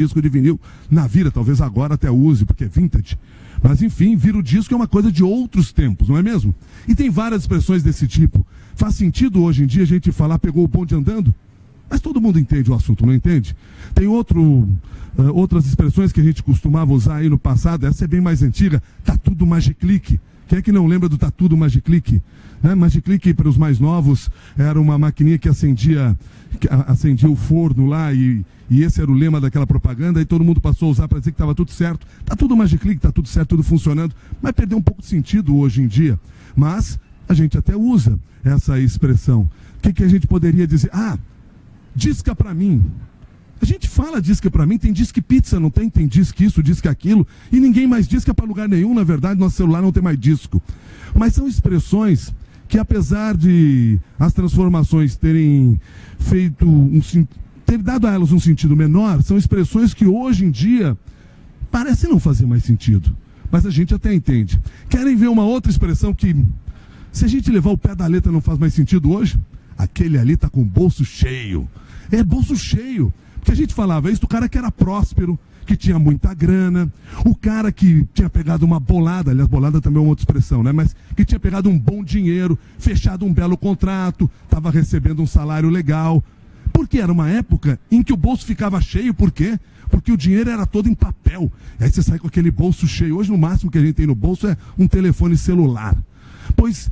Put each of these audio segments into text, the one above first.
disco de vinil na vida, talvez agora até use, porque é vintage. Mas enfim, vira o disco é uma coisa de outros tempos, não é mesmo? E tem várias expressões desse tipo. Faz sentido hoje em dia a gente falar pegou o bonde andando? Mas todo mundo entende o assunto, não entende? Tem outras expressões que a gente costumava usar aí no passado, essa é bem mais antiga, tá tudo magiclick. Quem é que não lembra do tá tudo magiclick? Né? Magiclick, para os mais novos, era uma maquininha que acendia o forno lá e esse era o lema daquela propaganda e todo mundo passou a usar para dizer que estava tudo certo. Tá tudo magiclick, tá tudo certo, tudo funcionando, mas perdeu um pouco de sentido hoje em dia. Mas a gente até usa essa expressão. O que a gente poderia dizer? Ah, disca para mim. A gente fala disca para mim, tem disque pizza, não tem? Tem disque isso, disque aquilo, e ninguém mais disca para lugar nenhum, na verdade, nosso celular não tem mais disco. Mas são expressões que, apesar de as transformações terem ter dado a elas um sentido menor, são expressões que hoje em dia parecem não fazer mais sentido. Mas a gente até entende. Querem ver uma outra expressão que, se a gente levar o pé da letra, não faz mais sentido hoje? Aquele ali está com o bolso cheio. É bolso cheio. Porque a gente falava isso do cara que era próspero, que tinha muita grana, o cara que tinha pegado uma bolada, aliás, bolada também é uma outra expressão, né? Mas que tinha pegado um bom dinheiro, fechado um belo contrato, estava recebendo um salário legal. Porque era uma época em que o bolso ficava cheio, por quê? Porque o dinheiro era todo em papel. E aí você sai com aquele bolso cheio. Hoje, no máximo que a gente tem no bolso é um telefone celular. Pois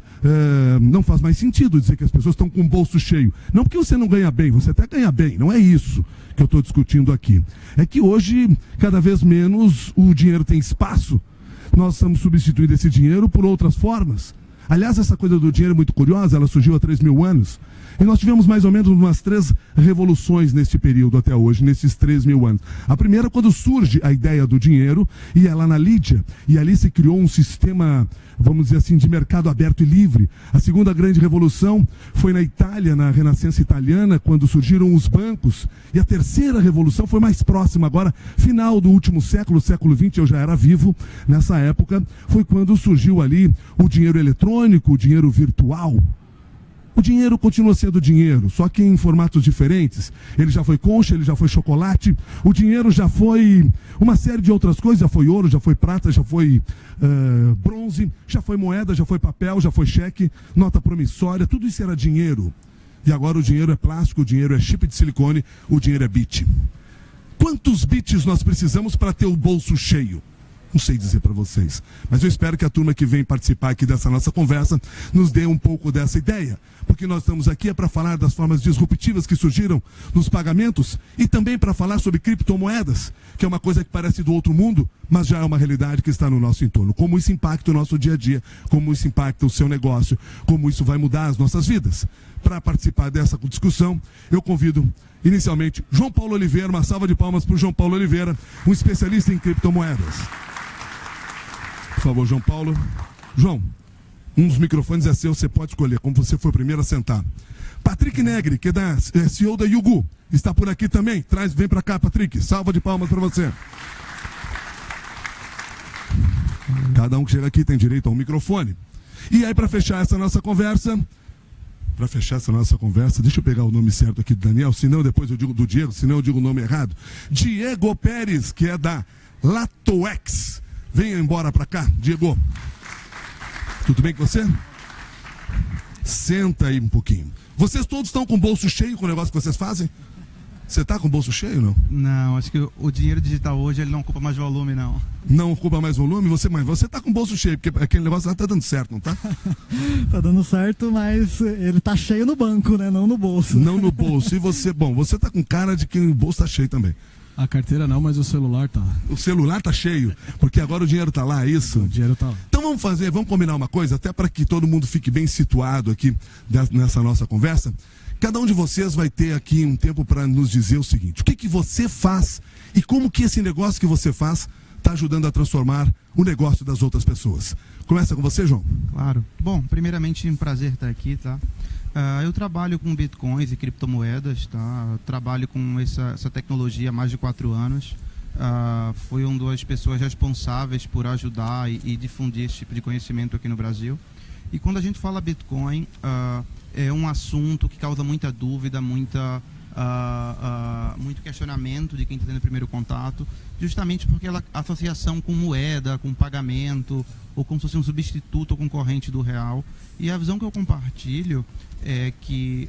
não faz mais sentido dizer que as pessoas estão com o bolso cheio. Não porque você não ganha bem, você até ganha bem, não é isso que eu estou discutindo aqui. É que hoje, cada vez menos, o dinheiro tem espaço. Nós estamos substituindo esse dinheiro por outras formas. Aliás, essa coisa do dinheiro é muito curiosa, ela surgiu há 3.000 anos. E nós tivemos mais ou menos umas 3 revoluções neste período até hoje, nesses 3.000 anos. A primeira, quando surge a ideia do dinheiro, e é lá na Lídia, e ali se criou um sistema, vamos dizer assim, de mercado aberto e livre. A segunda grande revolução foi na Itália, na Renascença italiana, quando surgiram os bancos. E a terceira revolução foi mais próxima agora, final do último século, século XX, eu já era vivo nessa época, foi quando surgiu ali o dinheiro eletrônico, o dinheiro virtual. O dinheiro continua sendo dinheiro, só que em formatos diferentes. Ele já foi concha, ele já foi chocolate. O dinheiro já foi uma série de outras coisas. Já foi ouro, já foi prata, já foi bronze, já foi moeda, já foi papel, já foi cheque, nota promissória. Tudo isso era dinheiro. E agora o dinheiro é plástico, o dinheiro é chip de silicone, o dinheiro é bit. Quantos bits nós precisamos para ter o bolso cheio? Não sei dizer para vocês, mas eu espero que a turma que vem participar aqui dessa nossa conversa nos dê um pouco dessa ideia. Porque nós estamos aqui para falar das formas disruptivas que surgiram nos pagamentos e também para falar sobre criptomoedas, que é uma coisa que parece do outro mundo, mas já é uma realidade que está no nosso entorno. Como isso impacta o nosso dia a dia, como isso impacta o seu negócio, como isso vai mudar as nossas vidas. Para participar dessa discussão, eu convido inicialmente João Paulo Oliveira, uma salva de palmas para o João Paulo Oliveira, um especialista em criptomoedas. Por favor, João Paulo. João, um dos microfones é seu, você pode escolher, como você foi o primeiro a sentar. Patrick Negri, que é CEO da Yugu, está por aqui também. Vem para cá, Patrick. Salva de palmas para você. Cada um que chega aqui tem direito a um microfone. E aí, para fechar essa nossa conversa, deixa eu pegar o nome certo aqui do Daniel, senão depois eu digo do Diego, senão eu digo o nome errado. Diego Pérez, que é da Latoex. Venha embora para cá, Diego. Tudo bem com você? Senta aí um pouquinho. Vocês todos estão com o bolso cheio com o negócio que vocês fazem? Você está com o bolso cheio, não? Não, acho que o dinheiro digital hoje ele não ocupa mais volume, não. Não ocupa mais volume? Mas você está com o bolso cheio, porque aquele negócio lá está dando certo, não está? Tá dando certo, mas ele está cheio no banco, né? Não no bolso. Não no bolso. E você, você está com cara de que o bolso está cheio também. A carteira não, mas o celular tá. O celular tá cheio, porque agora o dinheiro tá lá, é isso? O dinheiro tá lá. Então vamos combinar uma coisa, até para que todo mundo fique bem situado aqui nessa nossa conversa. Cada um de vocês vai ter aqui um tempo para nos dizer o seguinte: o que você faz e como que esse negócio que você faz está ajudando a transformar o negócio das outras pessoas. Começa com você, João. Claro. Bom, primeiramente, um prazer estar aqui, tá? Eu trabalho com bitcoins e criptomoedas, tá? Eu trabalho com essa tecnologia há mais de 4 anos. Fui uma das pessoas responsáveis por ajudar e difundir esse tipo de conhecimento aqui no Brasil. E quando a gente fala Bitcoin, é um assunto que causa muita dúvida, muita muito questionamento de quem está tendo o primeiro contato, justamente porque a associação com moeda, com pagamento, ou como se fosse um substituto ou concorrente do real. E a visão que eu compartilho é que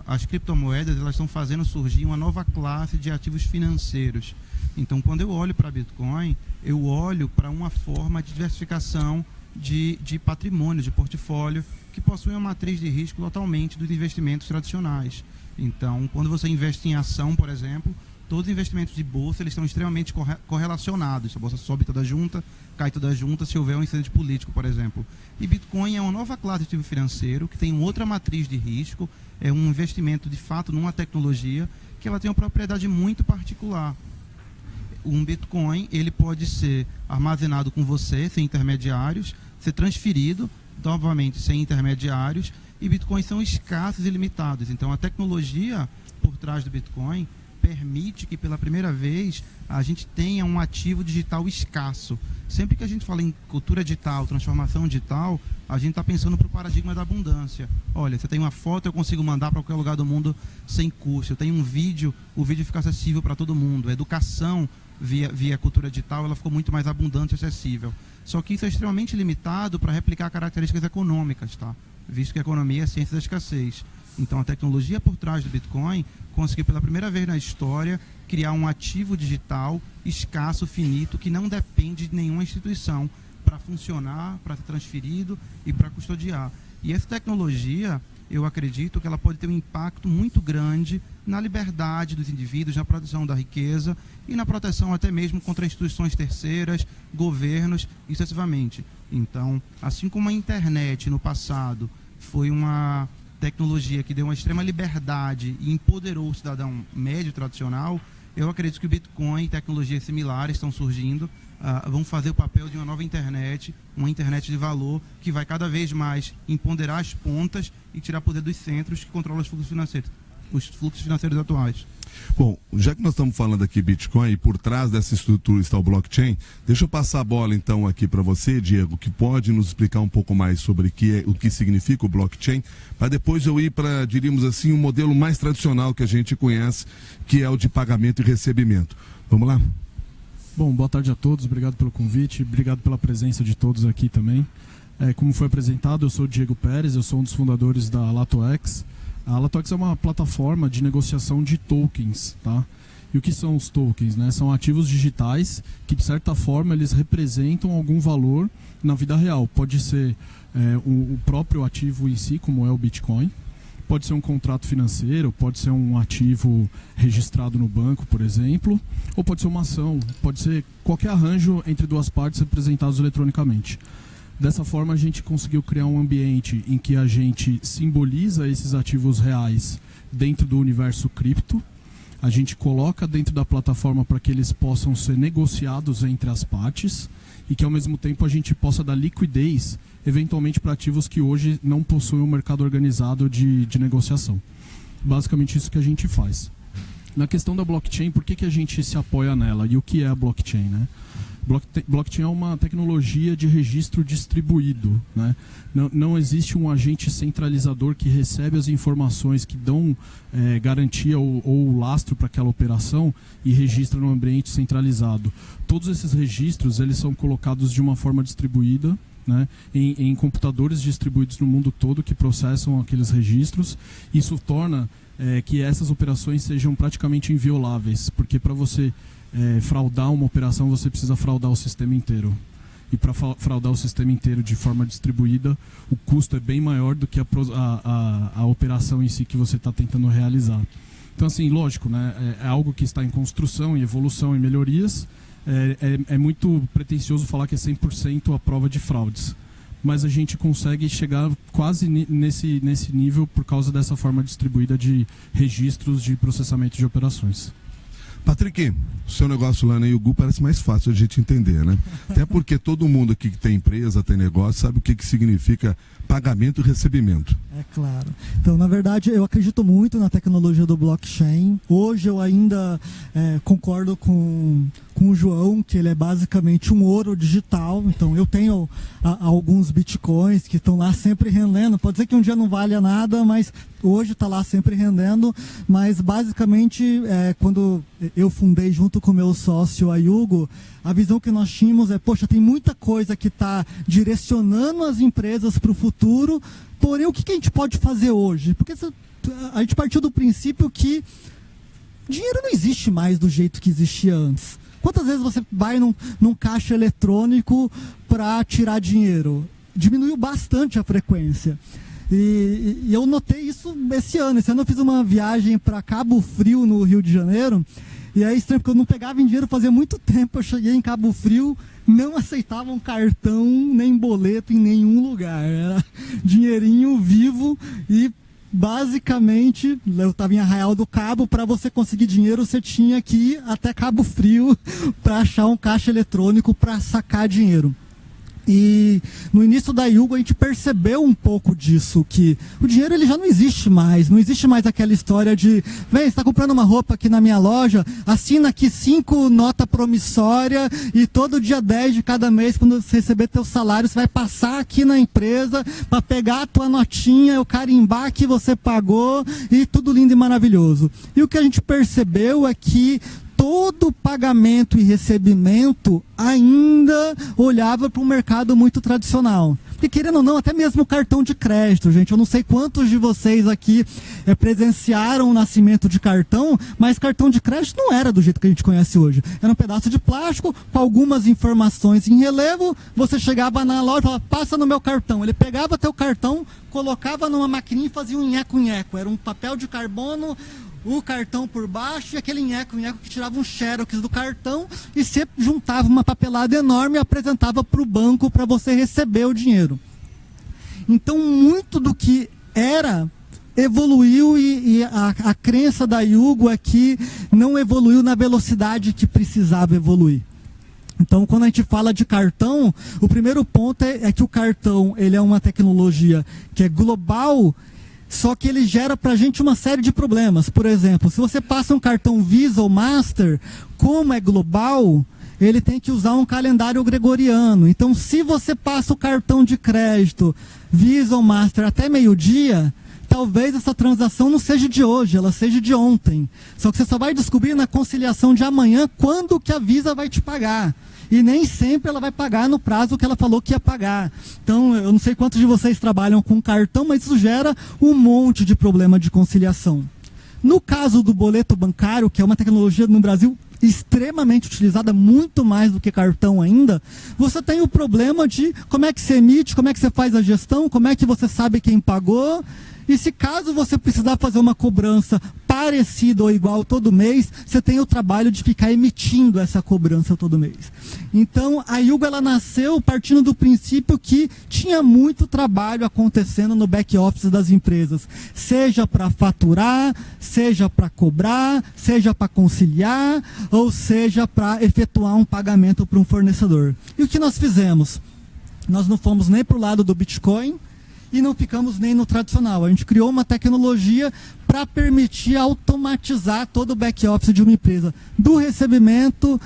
as criptomoedas elas estão fazendo surgir uma nova classe de ativos financeiros. Então, quando eu olho para Bitcoin, eu olho para uma forma de diversificação de patrimônio, de portfólio, que possui uma matriz de risco totalmente dos investimentos tradicionais. Então, quando você investe em ação, por exemplo, todos os investimentos de bolsa eles estão extremamente correlacionados. Se a bolsa sobe toda junta, cai toda junta, se houver um incidente político, por exemplo. E Bitcoin é uma nova classe de ativo financeiro que tem outra matriz de risco, é um investimento de fato numa tecnologia que ela tem uma propriedade muito particular. Um Bitcoin ele pode ser armazenado com você, sem intermediários, ser transferido, novamente sem intermediários, e Bitcoins são escassos e limitados. Então a tecnologia por trás do Bitcoin permite que pela primeira vez a gente tenha um ativo digital escasso. Sempre que a gente fala em cultura digital, transformação digital, a gente está pensando para o paradigma da abundância. Olha, você tem uma foto, eu consigo mandar para qualquer lugar do mundo sem custo. Eu tenho um vídeo, o vídeo fica acessível para todo mundo. A educação via cultura digital, ela ficou muito mais abundante e acessível. Só que isso é extremamente limitado para replicar características econômicas, tá? Visto que a economia é a ciência da escassez. Então a tecnologia por trás do Bitcoin conseguiu pela primeira vez na história criar um ativo digital escasso, finito, que não depende de nenhuma instituição para funcionar, para ser transferido e para custodiar. E essa tecnologia, eu acredito que ela pode ter um impacto muito grande na liberdade dos indivíduos, na proteção da riqueza e na proteção até mesmo contra instituições terceiras, governos e sucessivamente. Então, assim como a internet no passado foi uma tecnologia que deu uma extrema liberdade e empoderou o cidadão médio tradicional, eu acredito que o Bitcoin e tecnologias similares estão surgindo, vão fazer o papel de uma nova internet, uma internet de valor que vai cada vez mais empoderar as pontas e tirar poder dos centros que controlam os fluxos financeiros atuais. Bom, já que nós estamos falando aqui Bitcoin e por trás dessa estrutura está o blockchain, deixa eu passar a bola então aqui para você, Diego, que pode nos explicar um pouco mais sobre o que significa o blockchain, para depois eu ir para, diríamos assim, um modelo mais tradicional que a gente conhece, que é o de pagamento e recebimento. Vamos lá? Bom, boa tarde a todos, obrigado pelo convite, obrigado pela presença de todos aqui também. Como foi apresentado, eu sou o Diego Pérez, eu sou um dos fundadores da LatoX. A LatoX é uma plataforma de negociação de tokens, tá? E o que são os tokens, né? São ativos digitais que, de certa forma, eles representam algum valor na vida real. Pode ser o próprio ativo em si, como é o Bitcoin. Pode ser um contrato financeiro, pode ser um ativo registrado no banco, por exemplo. Ou pode ser uma ação, pode ser qualquer arranjo entre duas partes representados eletronicamente. Dessa forma, a gente conseguiu criar um ambiente em que a gente simboliza esses ativos reais dentro do universo cripto. A gente coloca dentro da plataforma para que eles possam ser negociados entre as partes e que, ao mesmo tempo, a gente possa dar liquidez, eventualmente, para ativos que hoje não possuem um mercado organizado de negociação. Basicamente, isso que a gente faz. Na questão da blockchain, por que a gente se apoia nela e o que é a blockchain, né? Blockchain é uma tecnologia de registro distribuído, né? Não existe um agente centralizador que recebe as informações que dão garantia ou lastro para aquela operação e registra no ambiente centralizado. Todos esses registros eles são colocados de uma forma distribuída, né, em computadores distribuídos no mundo todo que processam aqueles registros. Isso torna que essas operações sejam praticamente invioláveis, porque para você fraudar uma operação, você precisa fraudar o sistema inteiro. E para fraudar o sistema inteiro de forma distribuída, o custo é bem maior do que a operação em si que você está tentando realizar. Então, assim, lógico, né, é algo que está em construção, em evolução, em melhorias. É muito pretensioso falar que é 100% a prova de fraudes. Mas a gente consegue chegar quase nesse nível por causa dessa forma distribuída de registros de processamento de operações. Patrick, o seu negócio lá na Yugu parece mais fácil de a gente entender, né? Até porque todo mundo aqui que tem empresa, tem negócio, sabe o que significa pagamento e recebimento. É claro. Então, na verdade, eu acredito muito na tecnologia do blockchain. Hoje eu ainda concordo com com o João, que ele é basicamente um ouro digital. Então eu tenho alguns bitcoins que estão lá sempre rendendo. Pode ser que um dia não valha nada, mas hoje está lá sempre rendendo. Mas basicamente, quando eu fundei junto com o meu sócio, a Yugo, a visão que nós tínhamos é, poxa, tem muita coisa que está direcionando as empresas para o futuro, porém o que a gente pode fazer hoje? Porque a gente partiu do princípio que dinheiro não existe mais do jeito que existia antes. Quantas vezes você vai num caixa eletrônico para tirar dinheiro? Diminuiu bastante a frequência. E eu notei isso esse ano. Esse ano eu fiz uma viagem para Cabo Frio, no Rio de Janeiro. E é estranho, porque eu não pegava em dinheiro fazia muito tempo. Eu cheguei em Cabo Frio, não aceitavam cartão nem boleto em nenhum lugar. Era dinheirinho vivo e basicamente, eu estava em Arraial do Cabo, para você conseguir dinheiro você tinha que ir até Cabo Frio para achar um caixa eletrônico para sacar dinheiro. E no início da Yugo a gente percebeu um pouco disso, que o dinheiro ele já não existe mais. Não existe mais aquela história de, vem, você está comprando uma roupa aqui na minha loja, assina aqui 5 nota promissória e todo dia 10 de cada mês, quando você receber teu salário, você vai passar aqui na empresa para pegar a tua notinha, o carimbar que você pagou e tudo lindo e maravilhoso. E o que a gente percebeu é que todo pagamento e recebimento ainda olhava para um mercado muito tradicional. Porque, querendo ou não, até mesmo o cartão de crédito, gente, eu não sei quantos de vocês aqui presenciaram o nascimento de cartão, mas cartão de crédito não era do jeito que a gente conhece hoje. Era um pedaço de plástico com algumas informações em relevo, você chegava na loja e falava, passa no meu cartão. Ele pegava teu cartão, colocava numa maquininha e fazia um nheco-nheco. Era um papel de carbono, o cartão por baixo e aquele nheco-nheco que tirava um xerox do cartão e você juntava uma papelada enorme e apresentava para o banco para você receber o dinheiro. Então, muito do que era evoluiu e a crença da Yugo é que não evoluiu na velocidade que precisava evoluir. Então, quando a gente fala de cartão, o primeiro ponto é que o cartão ele é uma tecnologia que é global, só que ele gera para a gente uma série de problemas. Por exemplo, se você passa um cartão Visa ou Master, como é global, ele tem que usar um calendário gregoriano. Então, se você passa o cartão de crédito Visa ou Master até meio-dia, talvez essa transação não seja de hoje, ela seja de ontem. Só que você só vai descobrir na conciliação de amanhã quando que a Visa vai te pagar. E nem sempre ela vai pagar no prazo que ela falou que ia pagar. Então, eu não sei quantos de vocês trabalham com cartão, mas isso gera um monte de problema de conciliação. No caso do boleto bancário, que é uma tecnologia no Brasil extremamente utilizada, muito mais do que cartão ainda, você tem o problema de como é que você emite, como é que você faz a gestão, como é que você sabe quem pagou. E se caso você precisar fazer uma cobrança parecida ou igual todo mês, você tem o trabalho de ficar emitindo essa cobrança todo mês. Então, a Yugo ela nasceu partindo do princípio que tinha muito trabalho acontecendo no back-office das empresas. Seja para faturar, seja para cobrar, seja para conciliar, ou seja para efetuar um pagamento para um fornecedor. E o que nós fizemos? Nós não fomos nem para o lado do Bitcoin, e não ficamos nem no tradicional. A gente criou uma tecnologia para permitir automatizar todo o back-office de uma empresa. Do recebimento,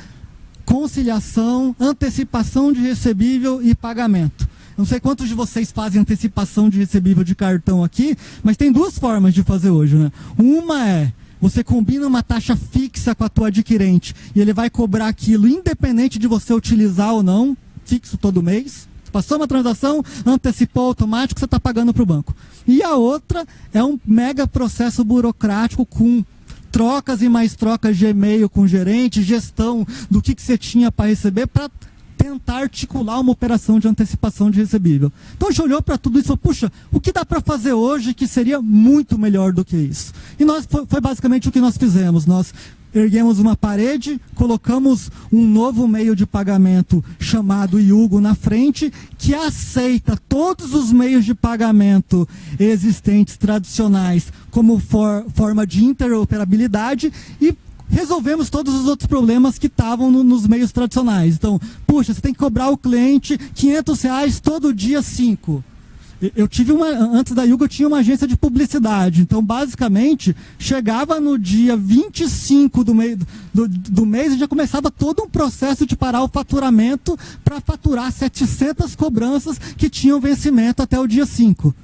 conciliação, antecipação de recebível e pagamento. Não sei quantos de vocês fazem antecipação de recebível de cartão aqui, mas tem 2 formas de fazer hoje, né? Uma é, você combina uma taxa fixa com a tua adquirente e ele vai cobrar aquilo independente de você utilizar ou não, fixo todo mês. Passou uma transação, antecipou automático, você está pagando para o banco. E a outra é um mega processo burocrático com trocas e mais trocas de e-mail com o gerente, gestão do que você tinha para receber, para tentar articular uma operação de antecipação de recebível. Então a gente olhou para tudo isso e falou, puxa, o que dá para fazer hoje que seria muito melhor do que isso? E foi basicamente o que nós fizemos. Nós erguemos uma parede, colocamos um novo meio de pagamento chamado Yugo na frente, que aceita todos os meios de pagamento existentes, tradicionais, como forma de interoperabilidade e resolvemos todos os outros problemas que estavam nos meios tradicionais. Então, puxa, você tem que cobrar o cliente R$500 todo dia 5. Eu tive antes da Yuga eu tinha uma agência de publicidade, então basicamente chegava no dia 25 do mês e já começava todo um processo de parar o faturamento para faturar 700 cobranças que tinham vencimento até o dia 5.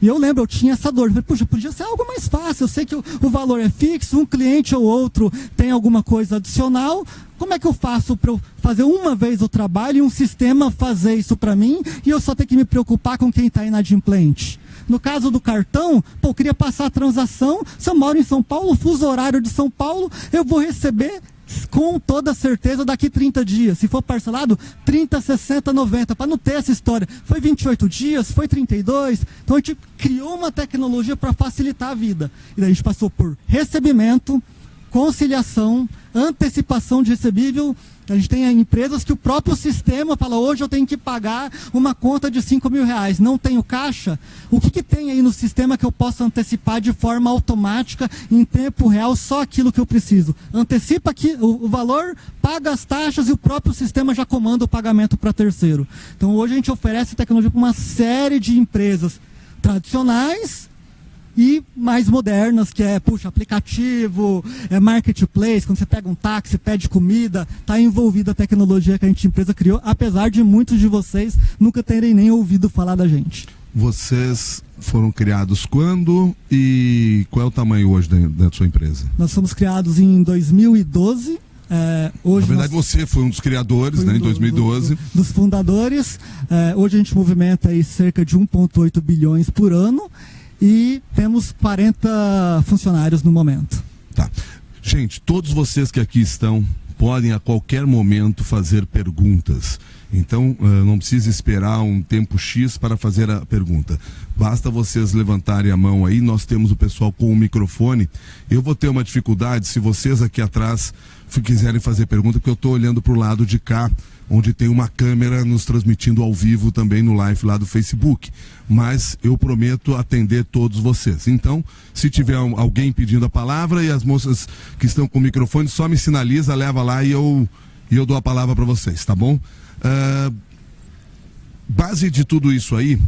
E eu lembro, eu tinha essa dor. Eu falei, puxa, podia ser algo mais fácil. Eu sei que o valor é fixo, um cliente ou outro tem alguma coisa adicional. Como é que eu faço para eu fazer uma vez o trabalho e um sistema fazer isso para mim e eu só ter que me preocupar com quem está inadimplente? No caso do cartão, eu queria passar a transação. Se eu moro em São Paulo, fuso horário de São Paulo, eu vou receber com toda certeza daqui 30 dias. Se for parcelado, 30, 60, 90, para não ter essa história. Foi 28 dias, foi 32. Então a gente criou uma tecnologia para facilitar a vida. E daí a gente passou por recebimento, conciliação, antecipação de recebível. A gente tem empresas que o próprio sistema fala, hoje eu tenho que pagar uma conta de R$5.000, não tenho caixa. O que tem aí no sistema que eu possa antecipar de forma automática, em tempo real, só aquilo que eu preciso? Antecipa aqui o valor, paga as taxas e o próprio sistema já comanda o pagamento para terceiro. Então hoje a gente oferece tecnologia para uma série de empresas tradicionais e mais modernas, que é, aplicativo, marketplace, quando você pega um táxi, pede comida, está envolvida a tecnologia que a empresa criou, apesar de muitos de vocês nunca terem nem ouvido falar da gente. Vocês foram criados quando e qual é o tamanho hoje da sua empresa? Nós fomos criados em 2012. Hoje na verdade, você foi um dos criadores, né, em 2012. Dos fundadores. Hoje a gente movimenta aí cerca de 1,8 bilhões por ano. E temos 40 funcionários no momento. Tá. Gente, todos vocês que aqui estão podem a qualquer momento fazer perguntas. Então, não precisa esperar um tempo X para fazer a pergunta. Basta vocês levantarem a mão aí, nós temos o pessoal com o microfone. Eu vou ter uma dificuldade se vocês aqui atrás quiserem fazer pergunta, porque eu estou olhando para o lado de cá, onde tem uma câmera nos transmitindo ao vivo também no live lá do Facebook. Mas eu prometo atender todos vocês. Então, se tiver alguém pedindo a palavra e as moças que estão com o microfone, só me sinaliza, leva lá e eu dou a palavra para vocês, tá bom? Base de tudo isso aí,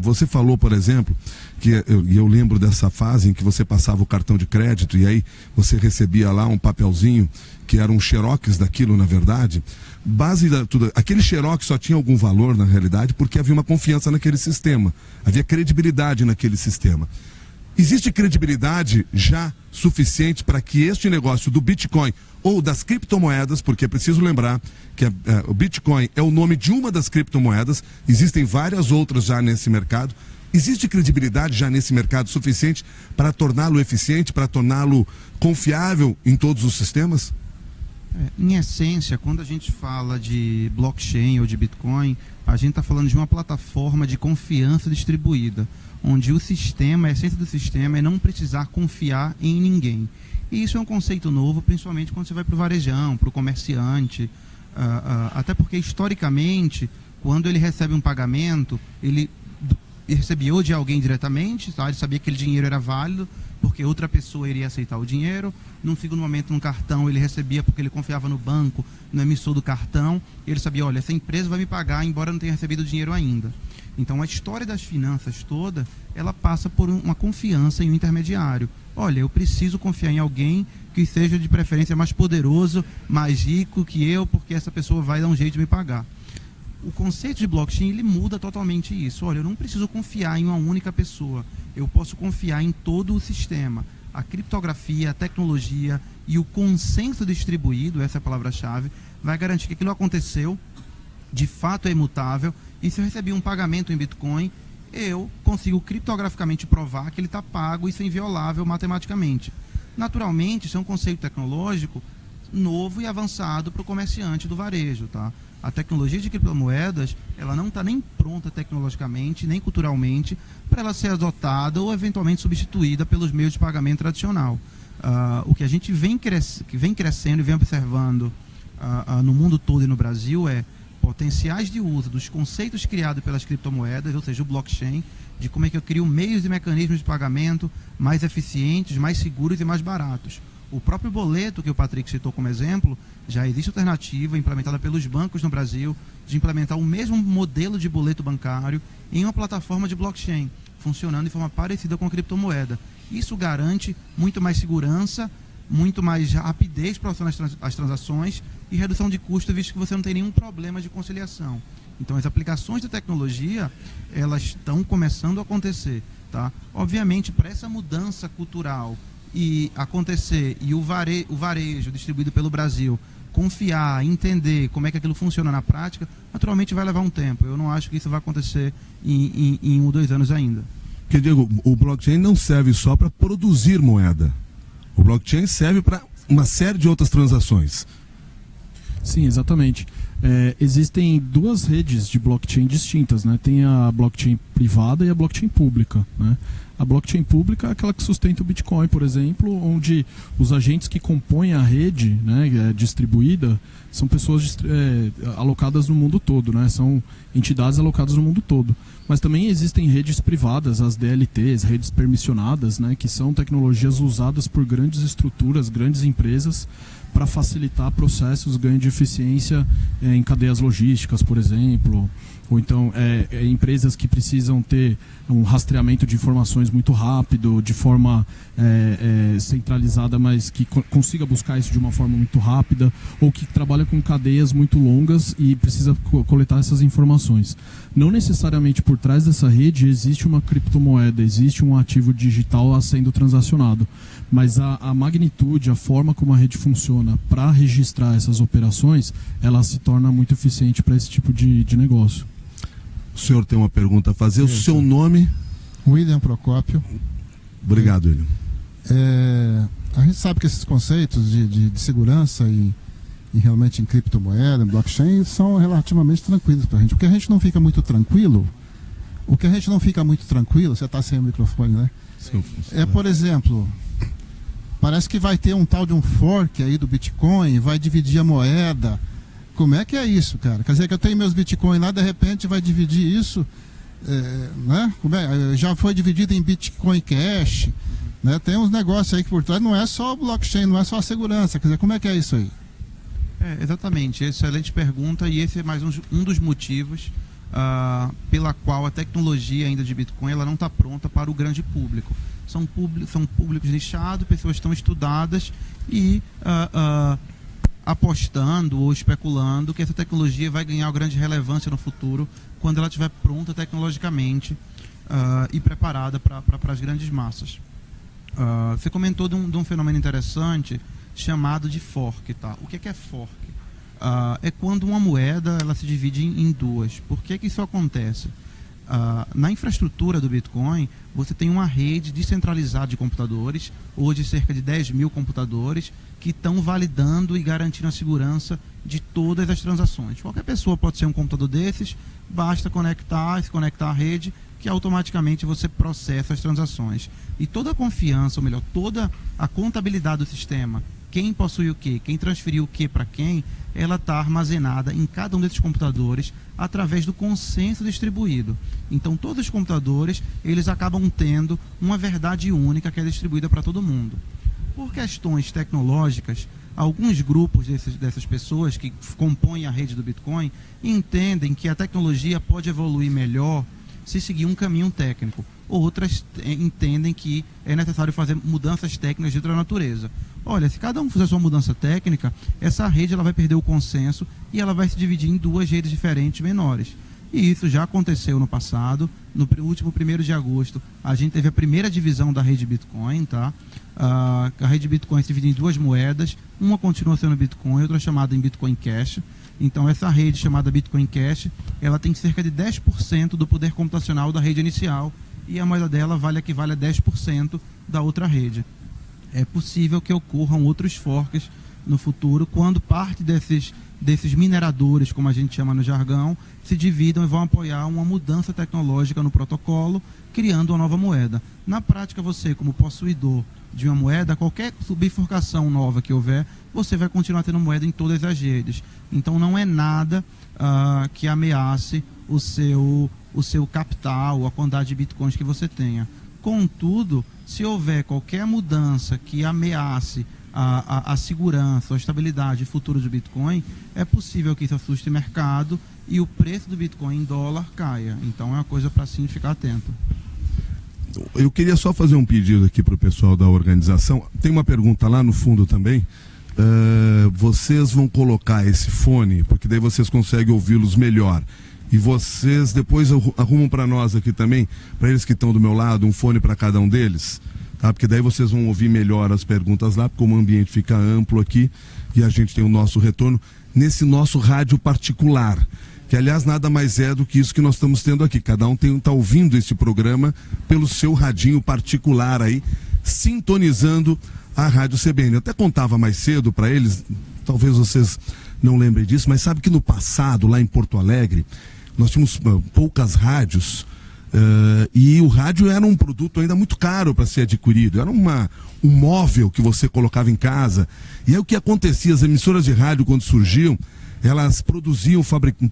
você falou, por exemplo, que eu lembro dessa fase em que você passava o cartão de crédito e aí você recebia lá um papelzinho que era um xerox daquilo, na verdade. Aquele xerox só tinha algum valor na realidade porque havia uma confiança naquele sistema, havia credibilidade naquele sistema. Existe credibilidade já suficiente para que este negócio do Bitcoin ou das criptomoedas, porque é preciso lembrar que o Bitcoin é o nome de uma das criptomoedas, existem várias outras já nesse mercado. Existe credibilidade já nesse mercado suficiente para torná-lo eficiente, para torná-lo confiável em todos os sistemas? Em essência, quando a gente fala de blockchain ou de Bitcoin, a gente está falando de uma plataforma de confiança distribuída, onde o sistema, a essência do sistema é não precisar confiar em ninguém. E isso é um conceito novo, principalmente quando você vai para o varejão, para o comerciante, até porque historicamente, quando ele recebe um pagamento, ele recebia ou de alguém diretamente, tá? Ele sabia que aquele dinheiro era válido, porque outra pessoa iria aceitar o dinheiro. Num segundo momento, num cartão, ele recebia porque ele confiava no banco, no emissor do cartão, e ele sabia, olha, essa empresa vai me pagar, embora eu não tenha recebido o dinheiro ainda. Então, a história das finanças toda, ela passa por uma confiança em um intermediário. Olha, eu preciso confiar em alguém que seja de preferência mais poderoso, mais rico que eu, porque essa pessoa vai dar um jeito de me pagar. O conceito de blockchain, ele muda totalmente isso. Olha, eu não preciso confiar em uma única pessoa. Eu posso confiar em todo o sistema. A criptografia, a tecnologia e o consenso distribuído, essa é a palavra-chave, vai garantir que aquilo aconteceu, de fato é imutável, e se eu recebi um pagamento em Bitcoin, eu consigo criptograficamente provar que ele está pago, isso é inviolável matematicamente. Naturalmente, isso é um conceito tecnológico novo e avançado para o comerciante do varejo, tá? A tecnologia de criptomoedas, ela não está nem pronta tecnologicamente, nem culturalmente, para ela ser adotada ou eventualmente substituída pelos meios de pagamento tradicional. O que a gente vem crescendo e vem observando no mundo todo e no Brasil é potenciais de uso dos conceitos criados pelas criptomoedas, ou seja, o blockchain, de como é que eu crio meios e mecanismos de pagamento mais eficientes, mais seguros e mais baratos. O próprio boleto que o Patrick citou como exemplo, já existe alternativa implementada pelos bancos no Brasil de implementar o mesmo modelo de boleto bancário em uma plataforma de blockchain, funcionando de forma parecida com a criptomoeda. Isso garante muito mais segurança, muito mais rapidez para as transações e redução de custo, visto que você não tem nenhum problema de conciliação. Então, as aplicações de tecnologia, elas estão começando a acontecer, tá? Obviamente, para essa mudança cultural e acontecer, e o varejo distribuído pelo Brasil confiar, entender como é que aquilo funciona na prática, naturalmente vai levar um tempo. Eu não acho que isso vai acontecer em 1 ou 2 anos ainda. Porque, Diego, o blockchain não serve só para produzir moeda. O blockchain serve para uma série de outras transações. Sim, exatamente. Existem 2 redes de blockchain distintas, né? Tem a blockchain privada e a blockchain pública, né? A blockchain pública é aquela que sustenta o Bitcoin, por exemplo, onde os agentes que compõem a rede, né, distribuída são pessoas alocadas no mundo todo, né? São entidades alocadas no mundo todo. Mas também existem redes privadas, as DLTs, redes permissionadas, né, que são tecnologias usadas por grandes estruturas, grandes empresas, para facilitar processos, ganho de eficiência em cadeias logísticas, por exemplo, ou então empresas que precisam ter um rastreamento de informações muito rápido, de forma centralizada, mas que consiga buscar isso de uma forma muito rápida, ou que trabalha com cadeias muito longas e precisa coletar essas informações. Não necessariamente por trás dessa rede existe uma criptomoeda, existe um ativo digital sendo transacionado, mas a magnitude, a forma como a rede funciona para registrar essas operações, ela se torna muito eficiente para esse tipo de negócio. O senhor tem uma pergunta a fazer. O seu nome? William Procópio. Obrigado, William. A gente sabe que esses conceitos de segurança e realmente em criptomoeda, em blockchain, são relativamente tranquilos para a gente. O que a gente não fica muito tranquilo, você está sem o microfone, né? Sim. Por exemplo, parece que vai ter um tal de um fork aí do Bitcoin, vai dividir a moeda. Como é que é isso, cara? Quer dizer que eu tenho meus Bitcoin lá, de repente vai dividir isso, né? Já foi dividido em Bitcoin Cash, né? Tem uns negócios aí que por trás não é só o blockchain, não é só a segurança. Quer dizer, como é que é isso aí? Exatamente, excelente pergunta, e esse é mais um dos motivos pela qual a tecnologia ainda de Bitcoin ela não está pronta para o grande público. São públicos nichados, pessoas que estão estudadas e apostando ou especulando que essa tecnologia vai ganhar grande relevância no futuro quando ela estiver pronta tecnologicamente e preparada para as grandes massas. Você comentou de um fenômeno interessante chamado de fork, tá? O que é fork? É quando uma moeda ela se divide em 2. Por que isso acontece? Na infraestrutura do Bitcoin, você tem uma rede descentralizada de computadores, hoje cerca de 10 mil computadores, que estão validando e garantindo a segurança de todas as transações. Qualquer pessoa pode ser um computador desses, basta se conectar à rede, que automaticamente você processa as transações. E toda a confiança, ou melhor, toda a contabilidade do sistema, quem possui o quê, quem transferiu o quê para quem, ela está armazenada em cada um desses computadores através do consenso distribuído. Então, todos os computadores, eles acabam tendo uma verdade única que é distribuída para todo mundo. Por questões tecnológicas, alguns grupos dessas pessoas que compõem a rede do Bitcoin entendem que a tecnologia pode evoluir melhor se seguir um caminho técnico. Outras entendem que é necessário fazer mudanças técnicas de outra natureza. Olha, se cada um fizer sua mudança técnica, essa rede ela vai perder o consenso e ela vai se dividir em 2 redes diferentes menores. E isso já aconteceu no passado. No último 1º de agosto, a gente teve a primeira divisão da rede Bitcoin, tá? A rede Bitcoin se divide em 2 moedas. Uma continua sendo Bitcoin, outra chamada em Bitcoin Cash. Então, essa rede chamada Bitcoin Cash, ela tem cerca de 10% do poder computacional da rede inicial e a moeda dela equivale a 10% da outra rede. É possível que ocorram outros forks no futuro, quando parte desses mineradores, como a gente chama no jargão, se dividam e vão apoiar uma mudança tecnológica no protocolo, criando uma nova moeda. Na prática, você, como possuidor de uma moeda, qualquer bifurcação nova que houver, você vai continuar tendo moeda em todas as redes. Então, não é nada que ameace o seu capital, a quantidade de bitcoins que você tenha. Contudo, se houver qualquer mudança que ameace a segurança, a estabilidade futura do Bitcoin, é possível que isso assuste o mercado e o preço do Bitcoin em dólar caia. Então é uma coisa para sim ficar atento. Eu queria só fazer um pedido aqui para o pessoal da organização. Tem uma pergunta lá no fundo também. Vocês vão colocar esse fone, porque daí vocês conseguem ouvi-los melhor. E vocês depois arrumam para nós aqui também, para eles que estão do meu lado, um fone para cada um deles, tá? Porque daí vocês vão ouvir melhor as perguntas lá, porque como o ambiente fica amplo aqui e a gente tem o nosso retorno nesse nosso rádio particular, que aliás nada mais é do que isso que nós estamos tendo aqui. Cada um está ouvindo este programa pelo seu radinho particular aí, sintonizando a Rádio CBN. Eu até contava mais cedo para eles, talvez vocês não lembrem disso, mas sabe que no passado, lá em Porto Alegre, nós tínhamos poucas rádios e o rádio era um produto ainda muito caro para ser adquirido. Era um móvel que você colocava em casa. E aí o que acontecia? As emissoras de rádio, quando surgiam, elas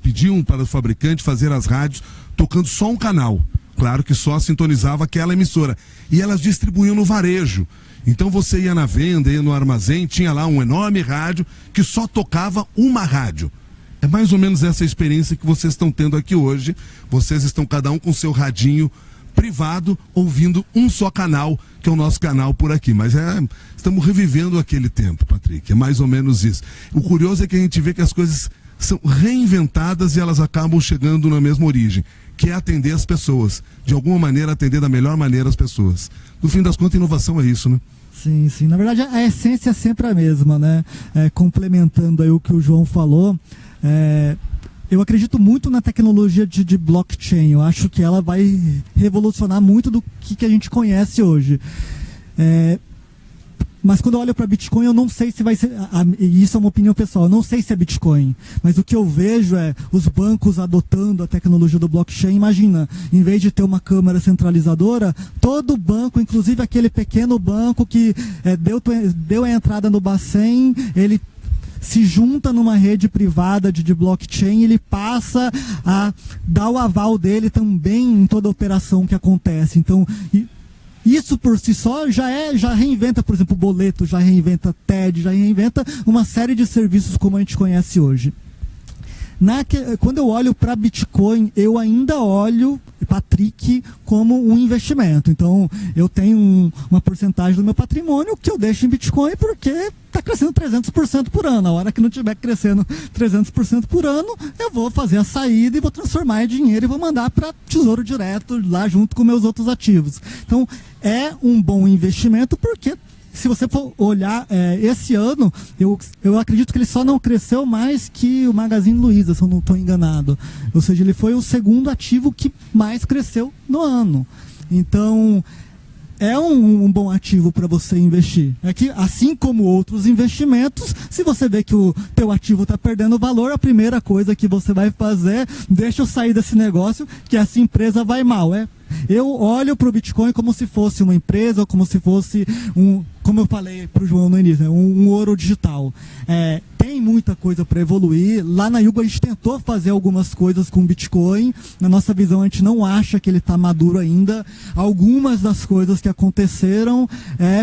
pediam para o fabricante fazer as rádios tocando só um canal. Claro que só sintonizava aquela emissora. E elas distribuíam no varejo. Então você ia na venda, ia no armazém, tinha lá um enorme rádio que só tocava uma rádio. É mais ou menos essa experiência que vocês estão tendo aqui hoje. Vocês estão cada um com seu radinho privado, ouvindo um só canal, que é o nosso canal por aqui. Mas estamos revivendo aquele tempo, Patrick. É mais ou menos isso. O curioso é que a gente vê que as coisas são reinventadas e elas acabam chegando na mesma origem, que é atender as pessoas. De alguma maneira, atender da melhor maneira as pessoas. No fim das contas, inovação é isso, né? Sim, sim. Na verdade, a essência é sempre a mesma, né? Complementando aí o que o João falou, eu acredito muito na tecnologia de blockchain. Eu acho que ela vai revolucionar muito do que a gente conhece hoje. Mas quando eu olho para Bitcoin, eu não sei se vai ser... E isso é uma opinião pessoal. Eu não sei se é Bitcoin. Mas o que eu vejo é os bancos adotando a tecnologia do blockchain. Imagina, em vez de ter uma câmara centralizadora, todo banco, inclusive aquele pequeno banco que deu a entrada no Bacen, ele se junta numa rede privada de blockchain, ele passa a dar o aval dele também em toda a operação que acontece. Então... Isso por si só já reinventa, por exemplo, o boleto, já reinventa TED, já reinventa uma série de serviços como a gente conhece hoje. Quando eu olho para Bitcoin, eu ainda olho Patrick como um investimento. Então, eu tenho uma porcentagem do meu patrimônio que eu deixo em Bitcoin porque está crescendo 300% por ano. A hora que não estiver crescendo 300% por ano, eu vou fazer a saída e vou transformar em dinheiro e vou mandar para Tesouro Direto lá junto com meus outros ativos. Então, é um bom investimento porque... Se você for olhar, esse ano, eu acredito que ele só não cresceu mais que o Magazine Luiza, se eu não estou enganado. Ou seja, ele foi o segundo ativo que mais cresceu no ano. Então, é um bom ativo para você investir. É que, assim como outros investimentos, se você vê que o teu ativo está perdendo valor, a primeira coisa que você vai fazer é deixa eu sair desse negócio, que essa empresa vai mal. Eu olho para o Bitcoin como se fosse uma empresa, ou como se fosse como eu falei para o João no início, um ouro digital. Tem muita coisa para evoluir. Lá na Yugo a gente tentou fazer algumas coisas com o Bitcoin. Na nossa visão, a gente não acha que ele está maduro ainda. Algumas das coisas que aconteceram,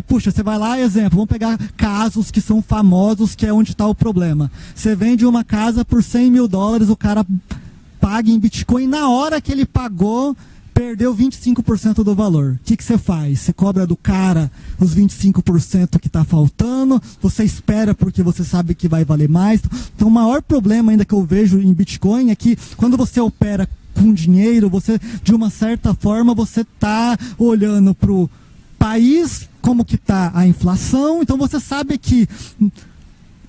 puxa, você vai lá, exemplo, vamos pegar casos que são famosos, que é onde está o problema. Você vende uma casa por $100 mil, o cara paga em Bitcoin, na hora que ele pagou, perdeu 25% do valor. O que você faz? Você cobra do cara os 25% que está faltando, você espera porque você sabe que vai valer mais. Então o maior problema ainda que eu vejo em Bitcoin é que quando você opera com dinheiro, você, de uma certa forma, você está olhando para o país, como que está a inflação, então você sabe que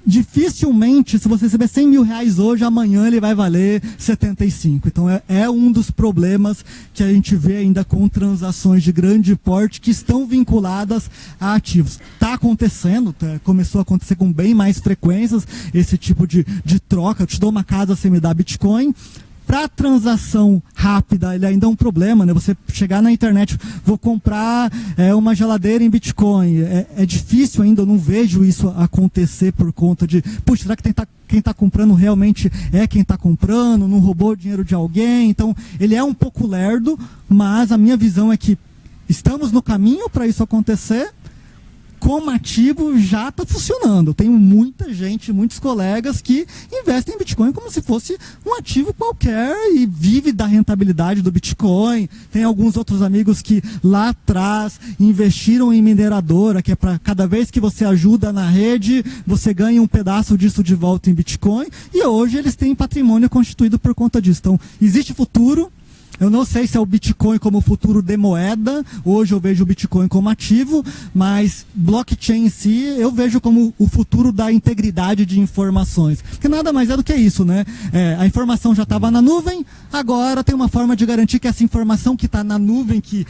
dificilmente, se você receber $100 mil hoje, amanhã ele vai valer 75. Então é um dos problemas que a gente vê ainda com transações de grande porte que estão vinculadas a ativos. Está acontecendo, começou a acontecer com bem mais frequências esse tipo de troca. Eu te dou uma casa, você me dá Bitcoin. Para transação rápida, ele ainda é um problema, né? Você chegar na internet, vou comprar uma geladeira em Bitcoin. É difícil ainda, eu não vejo isso acontecer por conta de, puxa, será que quem está comprando realmente é quem está comprando, não roubou o dinheiro de alguém? Então, ele é um pouco lerdo, mas a minha visão é que estamos no caminho para isso acontecer. como ativo já está funcionando. Eu tenho muita gente, muitos colegas que investem em Bitcoin como se fosse um ativo qualquer e vive da rentabilidade do Bitcoin. Tem alguns outros amigos que lá atrás investiram em mineradora, que é para cada vez que você ajuda na rede, você ganha um pedaço disso de volta em Bitcoin, e hoje eles têm patrimônio constituído por conta disso. Então, existe futuro. Eu não sei se é o Bitcoin como futuro de moeda, hoje eu vejo o Bitcoin como ativo, mas blockchain em si eu vejo como o futuro da integridade de informações. Porque nada mais é do que isso, né? A informação já estava na nuvem, agora tem uma forma de garantir que essa informação que está na nuvem, que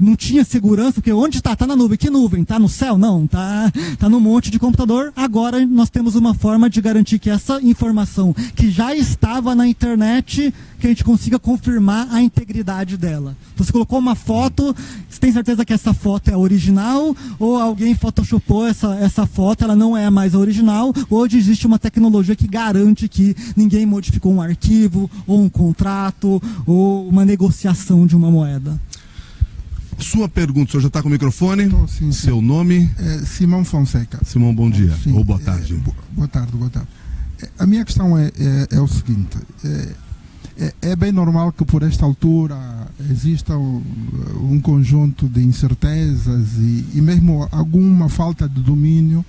não tinha segurança, porque onde está? Está na nuvem. Que nuvem? Está no céu? Não, está num monte de computador. Agora nós temos uma forma de garantir que essa informação que já estava na internet, que a gente consiga confirmar a integridade dela. Então, você colocou uma foto, você tem certeza que essa foto é original, ou alguém photoshopou essa foto, ela não é mais a original. Hoje existe uma tecnologia que garante que ninguém modificou um arquivo, ou um contrato, ou uma negociação de uma moeda. Sua pergunta, o senhor já está com o microfone? Tô, sim, sim. Seu nome? Simão Fonseca. Simão, bom dia. Sim, Ou boa tarde. Boa tarde. A minha questão é o seguinte. É bem normal que por esta altura exista um conjunto de incertezas e mesmo alguma falta de domínio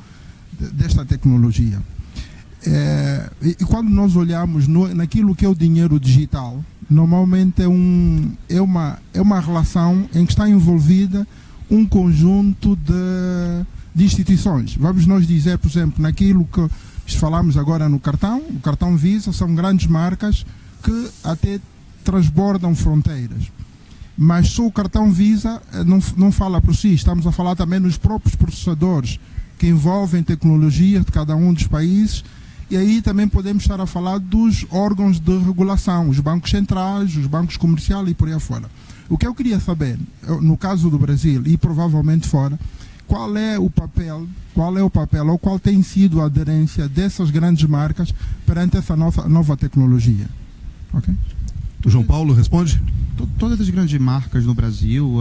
desta tecnologia. E quando nós olhamos naquilo que é o dinheiro digital, normalmente é uma relação em que está envolvida um conjunto de instituições. Vamos nós dizer, por exemplo, naquilo que falamos agora no o cartão Visa, são grandes marcas que até transbordam fronteiras. Mas só o cartão Visa não fala por si, estamos a falar também nos próprios processadores que envolvem tecnologia de cada um dos países. E aí também podemos estar a falar dos órgãos de regulação, os bancos centrais, os bancos comerciais e por aí afora. O que eu queria saber, no caso do Brasil e provavelmente fora, qual é o papel ou qual tem sido a aderência dessas grandes marcas perante essa nova tecnologia? Okay? O João Paulo responde? Todas as grandes marcas no Brasil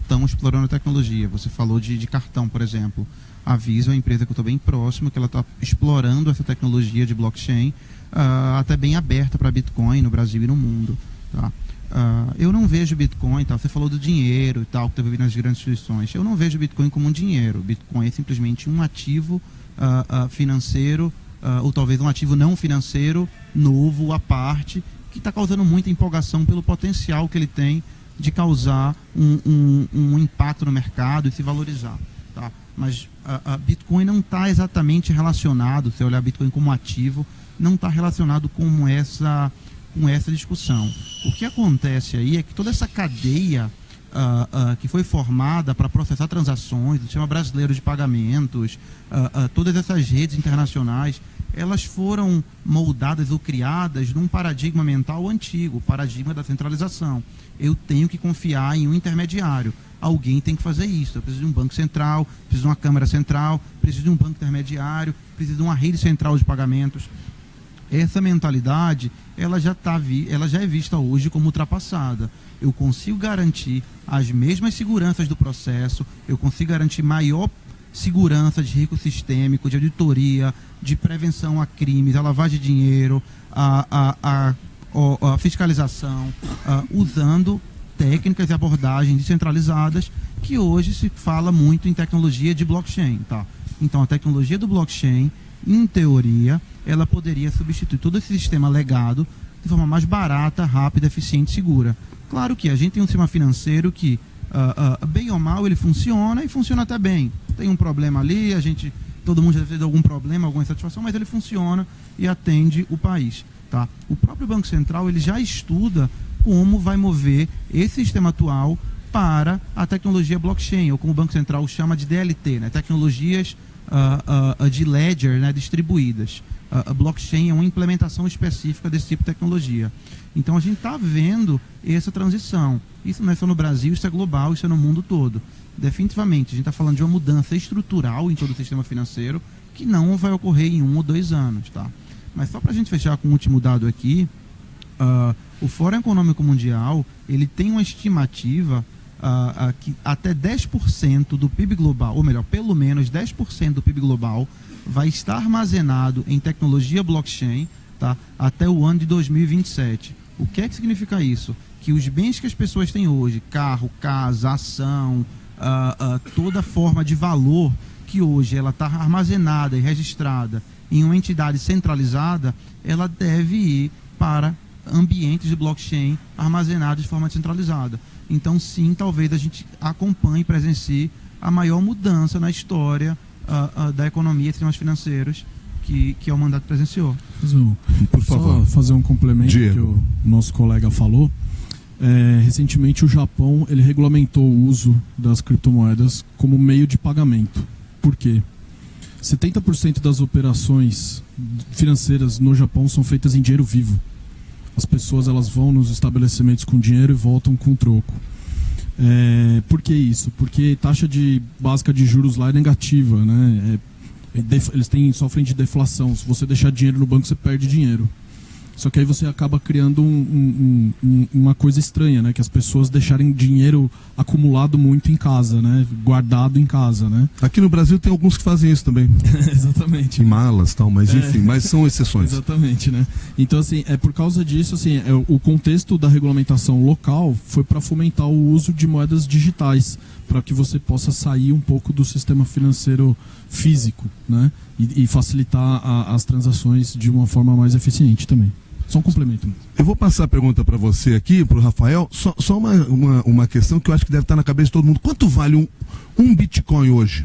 estão explorando a tecnologia. Você falou de cartão, por exemplo. A Visa é uma empresa que eu estou bem próximo, que ela está explorando essa tecnologia de blockchain, até bem aberta para Bitcoin no Brasil e no mundo. Tá? Eu não vejo Bitcoin, tá? Você falou do dinheiro e tal, que está nas grandes instituições. Eu não vejo Bitcoin como um dinheiro. Bitcoin é simplesmente um ativo financeiro, ou talvez um ativo não financeiro novo, à parte, que está causando muita empolgação pelo potencial que ele tem de causar um impacto no mercado e se valorizar. Tá? Mas a Bitcoin não está exatamente relacionado, se olhar Bitcoin como ativo, não está relacionado com essa discussão. O que acontece aí é que toda essa cadeia que foi formada para processar transações, o sistema brasileiro de pagamentos, todas essas redes internacionais, elas foram moldadas ou criadas num paradigma mental antigo, o paradigma da centralização. Eu tenho que confiar em um intermediário. Alguém tem que fazer isso. Eu preciso de um banco central, preciso de uma câmara central, preciso de um banco intermediário, preciso de uma rede central de pagamentos. Essa mentalidade, ela já é vista hoje como ultrapassada. Eu consigo garantir as mesmas seguranças do processo, eu consigo garantir maior segurança de risco sistêmico, de auditoria, de prevenção a crimes, a lavagem de dinheiro, a fiscalização, usando técnicas e abordagens descentralizadas, que hoje se fala muito em tecnologia de blockchain. Tá? Então, a tecnologia do blockchain, em teoria, ela poderia substituir todo esse sistema legado de forma mais barata, rápida, eficiente e segura. Claro que a gente tem um sistema financeiro que, bem ou mal, ele funciona e funciona até bem. Tem um problema ali, todo mundo já teve algum problema, alguma insatisfação, mas ele funciona e atende o país. Tá? O próprio Banco Central ele já estuda como vai mover esse sistema atual para a tecnologia blockchain, ou como o Banco Central chama de DLT, né? Tecnologias de ledger, né? Distribuídas. A blockchain é uma implementação específica desse tipo de tecnologia. Então a gente está vendo essa transição. Isso não é só no Brasil, isso é global, isso é no mundo todo. Definitivamente, a gente está falando de uma mudança estrutural em todo o sistema financeiro que não vai ocorrer em 1 ou 2 anos. Tá? Mas só para a gente fechar com o último dado aqui, o Fórum Econômico Mundial ele tem uma estimativa que até 10% do PIB global, ou melhor, pelo menos 10% do PIB global vai estar armazenado em tecnologia blockchain, tá, até o ano de 2027. O que é que significa isso? Que os bens que as pessoas têm hoje, carro, casa, ação, toda forma de valor que hoje ela está armazenada e registrada em uma entidade centralizada, ela deve ir para ambientes de blockchain armazenados de forma descentralizada. Então, sim, talvez a gente acompanhe e presencie a maior mudança na história da economia e sistemas financeiros que é o mandato presenciou. Por favor. Só fazer um complemento Diego. que o nosso colega falou. Recentemente o Japão ele regulamentou o uso das criptomoedas como meio de pagamento. Por quê? 70% das operações financeiras no Japão são feitas em dinheiro vivo. As pessoas elas vão nos estabelecimentos com dinheiro e voltam com troco. Por que isso? Porque taxa básica de juros lá é negativa, né? Eles sofrem de deflação. Se você deixar dinheiro no banco, você perde dinheiro. Só que aí você acaba criando uma coisa estranha, né? Que as pessoas deixarem dinheiro acumulado muito em casa, né? Guardado em casa, né? Aqui no Brasil tem alguns que fazem isso também. Exatamente. Em malas e tal, mas enfim, mas são exceções. Exatamente, né? Então, assim, por causa disso, assim, o contexto da regulamentação local foi para fomentar o uso de moedas digitais, para que você possa sair um pouco do sistema financeiro físico, né? E facilitar as transações de uma forma mais eficiente também. Só um complemento. Eu vou passar a pergunta para você aqui, para o Rafael. Só uma questão que eu acho que deve estar na cabeça de todo mundo. Quanto vale um Bitcoin hoje?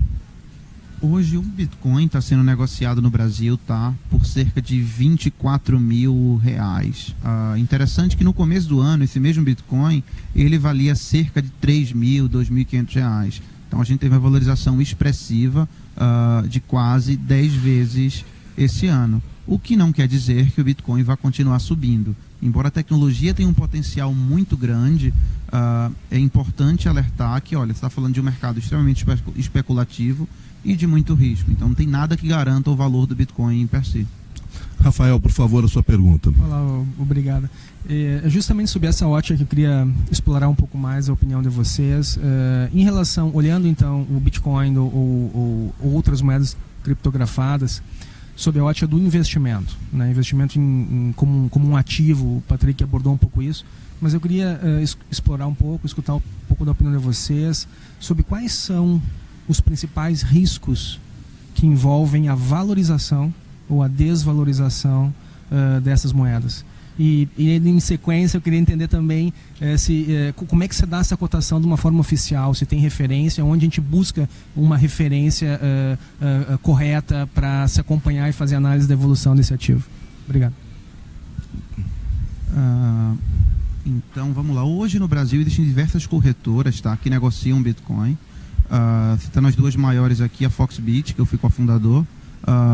Hoje um Bitcoin está sendo negociado no Brasil, tá, por cerca de R$24 mil. Interessante que no começo do ano, esse mesmo Bitcoin, ele valia cerca de R$3 mil, R$2.500. Então a gente teve uma valorização expressiva de quase 10 vezes esse ano. O que não quer dizer que o Bitcoin vai continuar subindo. Embora a tecnologia tenha um potencial muito grande, é importante alertar que, olha, você está falando de um mercado extremamente especulativo e de muito risco. Então não tem nada que garanta o valor do Bitcoin per si. Rafael, por favor, a sua pergunta. Olá, obrigado. Justamente sobre essa ótica que eu queria explorar um pouco mais a opinião de vocês. Em relação, olhando então o Bitcoin ou outras moedas criptografadas, sob a ótica do investimento, né? Investimento como um ativo, o Patrick abordou um pouco isso, mas eu queria explorar um pouco, escutar um pouco da opinião de vocês sobre quais são os principais riscos que envolvem a valorização ou a desvalorização dessas moedas. E em sequência eu queria entender também como é que você dá essa cotação de uma forma oficial, se tem referência, onde a gente busca uma referência correta para se acompanhar e fazer análise da evolução desse ativo. Obrigado. Então vamos lá. Hoje no Brasil existem diversas corretoras, tá, que negociam Bitcoin. Citando as duas maiores aqui, a Foxbit, que eu fui cofundador,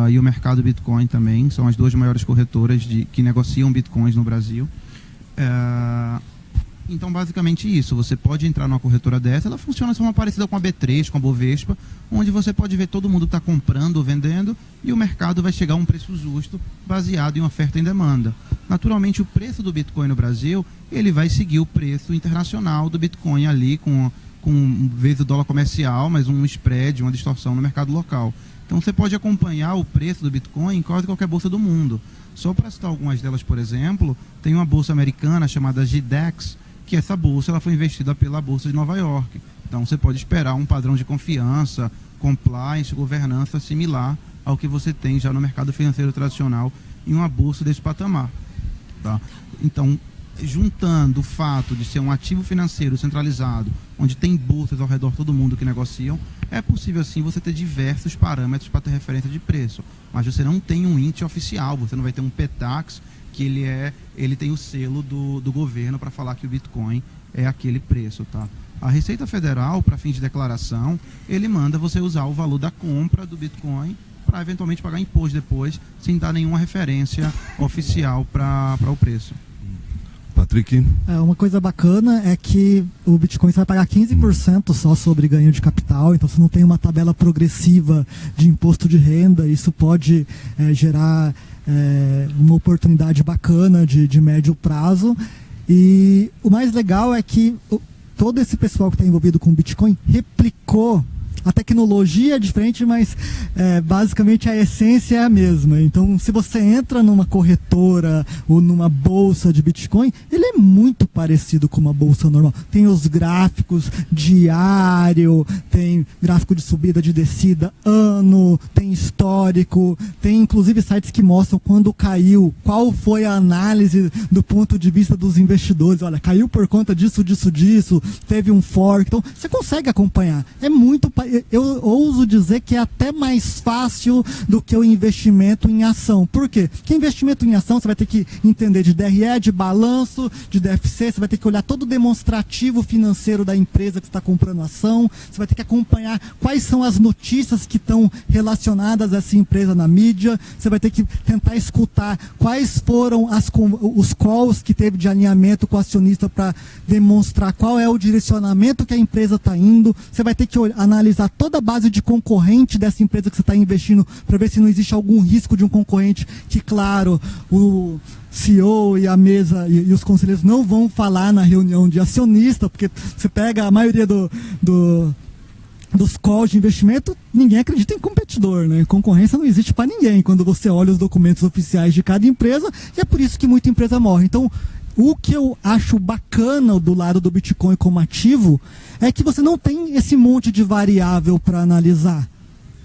e o Mercado Bitcoin também, são as duas maiores corretoras que negociam Bitcoins no Brasil. Então, basicamente isso, você pode entrar numa corretora dessa, ela funciona de forma parecida com a B3, com a Bovespa, onde você pode ver todo mundo está comprando ou vendendo, e o mercado vai chegar a um preço justo, baseado em oferta e demanda. Naturalmente, o preço do Bitcoin no Brasil, ele vai seguir o preço internacional do Bitcoin ali, com vezes o dólar comercial, mas um spread, uma distorção no mercado local. Então você pode acompanhar o preço do Bitcoin em quase qualquer bolsa do mundo. Só para citar algumas delas, por exemplo, tem uma bolsa americana chamada GDAX, que essa bolsa ela foi investida pela Bolsa de Nova York. Então você pode esperar um padrão de confiança, compliance, governança similar ao que você tem já no mercado financeiro tradicional em uma bolsa desse patamar. Tá? Então, juntando o fato de ser um ativo financeiro centralizado, onde tem bolsas ao redor de todo mundo que negociam, é possível sim você ter diversos parâmetros para ter referência de preço, mas você não tem um índice oficial, você não vai ter um PETAX que ele tem o selo do governo para falar que o Bitcoin é aquele preço, tá? A Receita Federal, para fins de declaração, ele manda você usar o valor da compra do Bitcoin para eventualmente pagar imposto depois, sem dar nenhuma referência oficial para o preço. Patrick? Uma coisa bacana é que o Bitcoin você vai pagar 15% só sobre ganho de capital, então você não tem uma tabela progressiva de imposto de renda, isso pode gerar uma oportunidade bacana de médio prazo. E o mais legal é que todo esse pessoal que está envolvido com Bitcoin replicou. A tecnologia é diferente, mas basicamente a essência é a mesma. Então, se você entra numa corretora ou numa bolsa de Bitcoin, ele é muito parecido com uma bolsa normal. Tem os gráficos diário, tem gráfico de subida, de descida, ano, tem histórico, tem inclusive sites que mostram quando caiu, qual foi a análise do ponto de vista dos investidores. Olha, caiu por conta disso, teve um fork. Então, você consegue acompanhar. É muito eu ouso dizer que é até mais fácil do que o investimento em ação. Por quê? Porque investimento em ação você vai ter que entender de DRE, de balanço, de DFC, você vai ter que olhar todo o demonstrativo financeiro da empresa que está comprando ação, você vai ter que acompanhar quais são as notícias que estão relacionadas a essa empresa na mídia, você vai ter que tentar escutar quais foram os calls que teve de alinhamento com o acionista para demonstrar qual é o direcionamento que a empresa está indo, você vai ter que analisar toda a base de concorrente dessa empresa que você está investindo para ver se não existe algum risco de um concorrente que, claro, o CEO e a mesa e os conselheiros não vão falar na reunião de acionista, porque você pega a maioria dos calls de investimento, ninguém acredita em competidor, né? Concorrência não existe para ninguém quando você olha os documentos oficiais de cada empresa, e é por isso que muita empresa morre. Então, o que eu acho bacana do lado do Bitcoin como ativo é que você não tem esse monte de variável para analisar.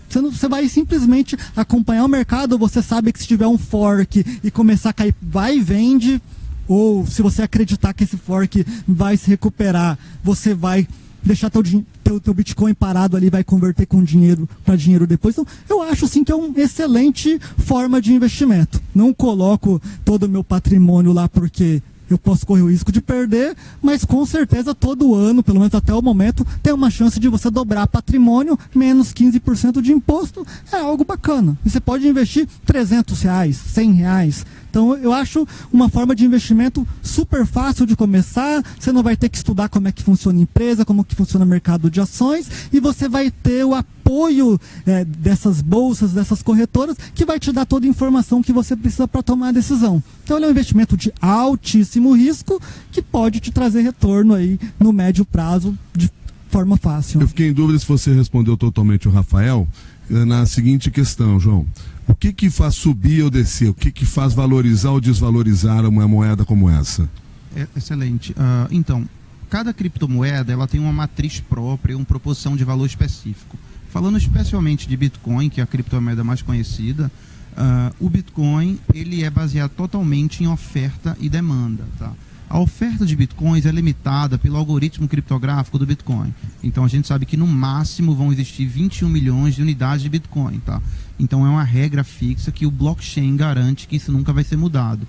Você vai simplesmente acompanhar o mercado, você sabe que se tiver um fork e começar a cair, vai e vende, ou se você acreditar que esse fork vai se recuperar, você vai deixar teu Bitcoin parado ali, vai converter com dinheiro para dinheiro depois. Então, eu acho sim que é uma excelente forma de investimento. Não coloco todo o meu patrimônio lá porque eu posso correr o risco de perder, mas com certeza todo ano, pelo menos até o momento, tem uma chance de você dobrar patrimônio, menos 15% de imposto, é algo bacana. E você pode investir R$300, R$100. Então eu acho uma forma de investimento super fácil de começar, você não vai ter que estudar como é que funciona a empresa, como que funciona o mercado de ações, e você vai ter o apoio dessas bolsas, dessas corretoras, que vai te dar toda a informação que você precisa para tomar a decisão. Então ele é um investimento de altíssimo risco, que pode te trazer retorno aí no médio prazo de forma fácil. Eu fiquei em dúvida se você respondeu totalmente o Rafael na seguinte questão, João. O que faz subir ou descer? O que faz valorizar ou desvalorizar uma moeda como essa? Excelente. Então, cada criptomoeda ela tem uma matriz própria, uma proporção de valor específico. Falando especialmente de Bitcoin, que é a criptomoeda mais conhecida, o Bitcoin ele é baseado totalmente em oferta e demanda. Tá? A oferta de Bitcoins é limitada pelo algoritmo criptográfico do Bitcoin. Então a gente sabe que no máximo vão existir 21 milhões de unidades de Bitcoin. Tá? Então é uma regra fixa que o blockchain garante que isso nunca vai ser mudado.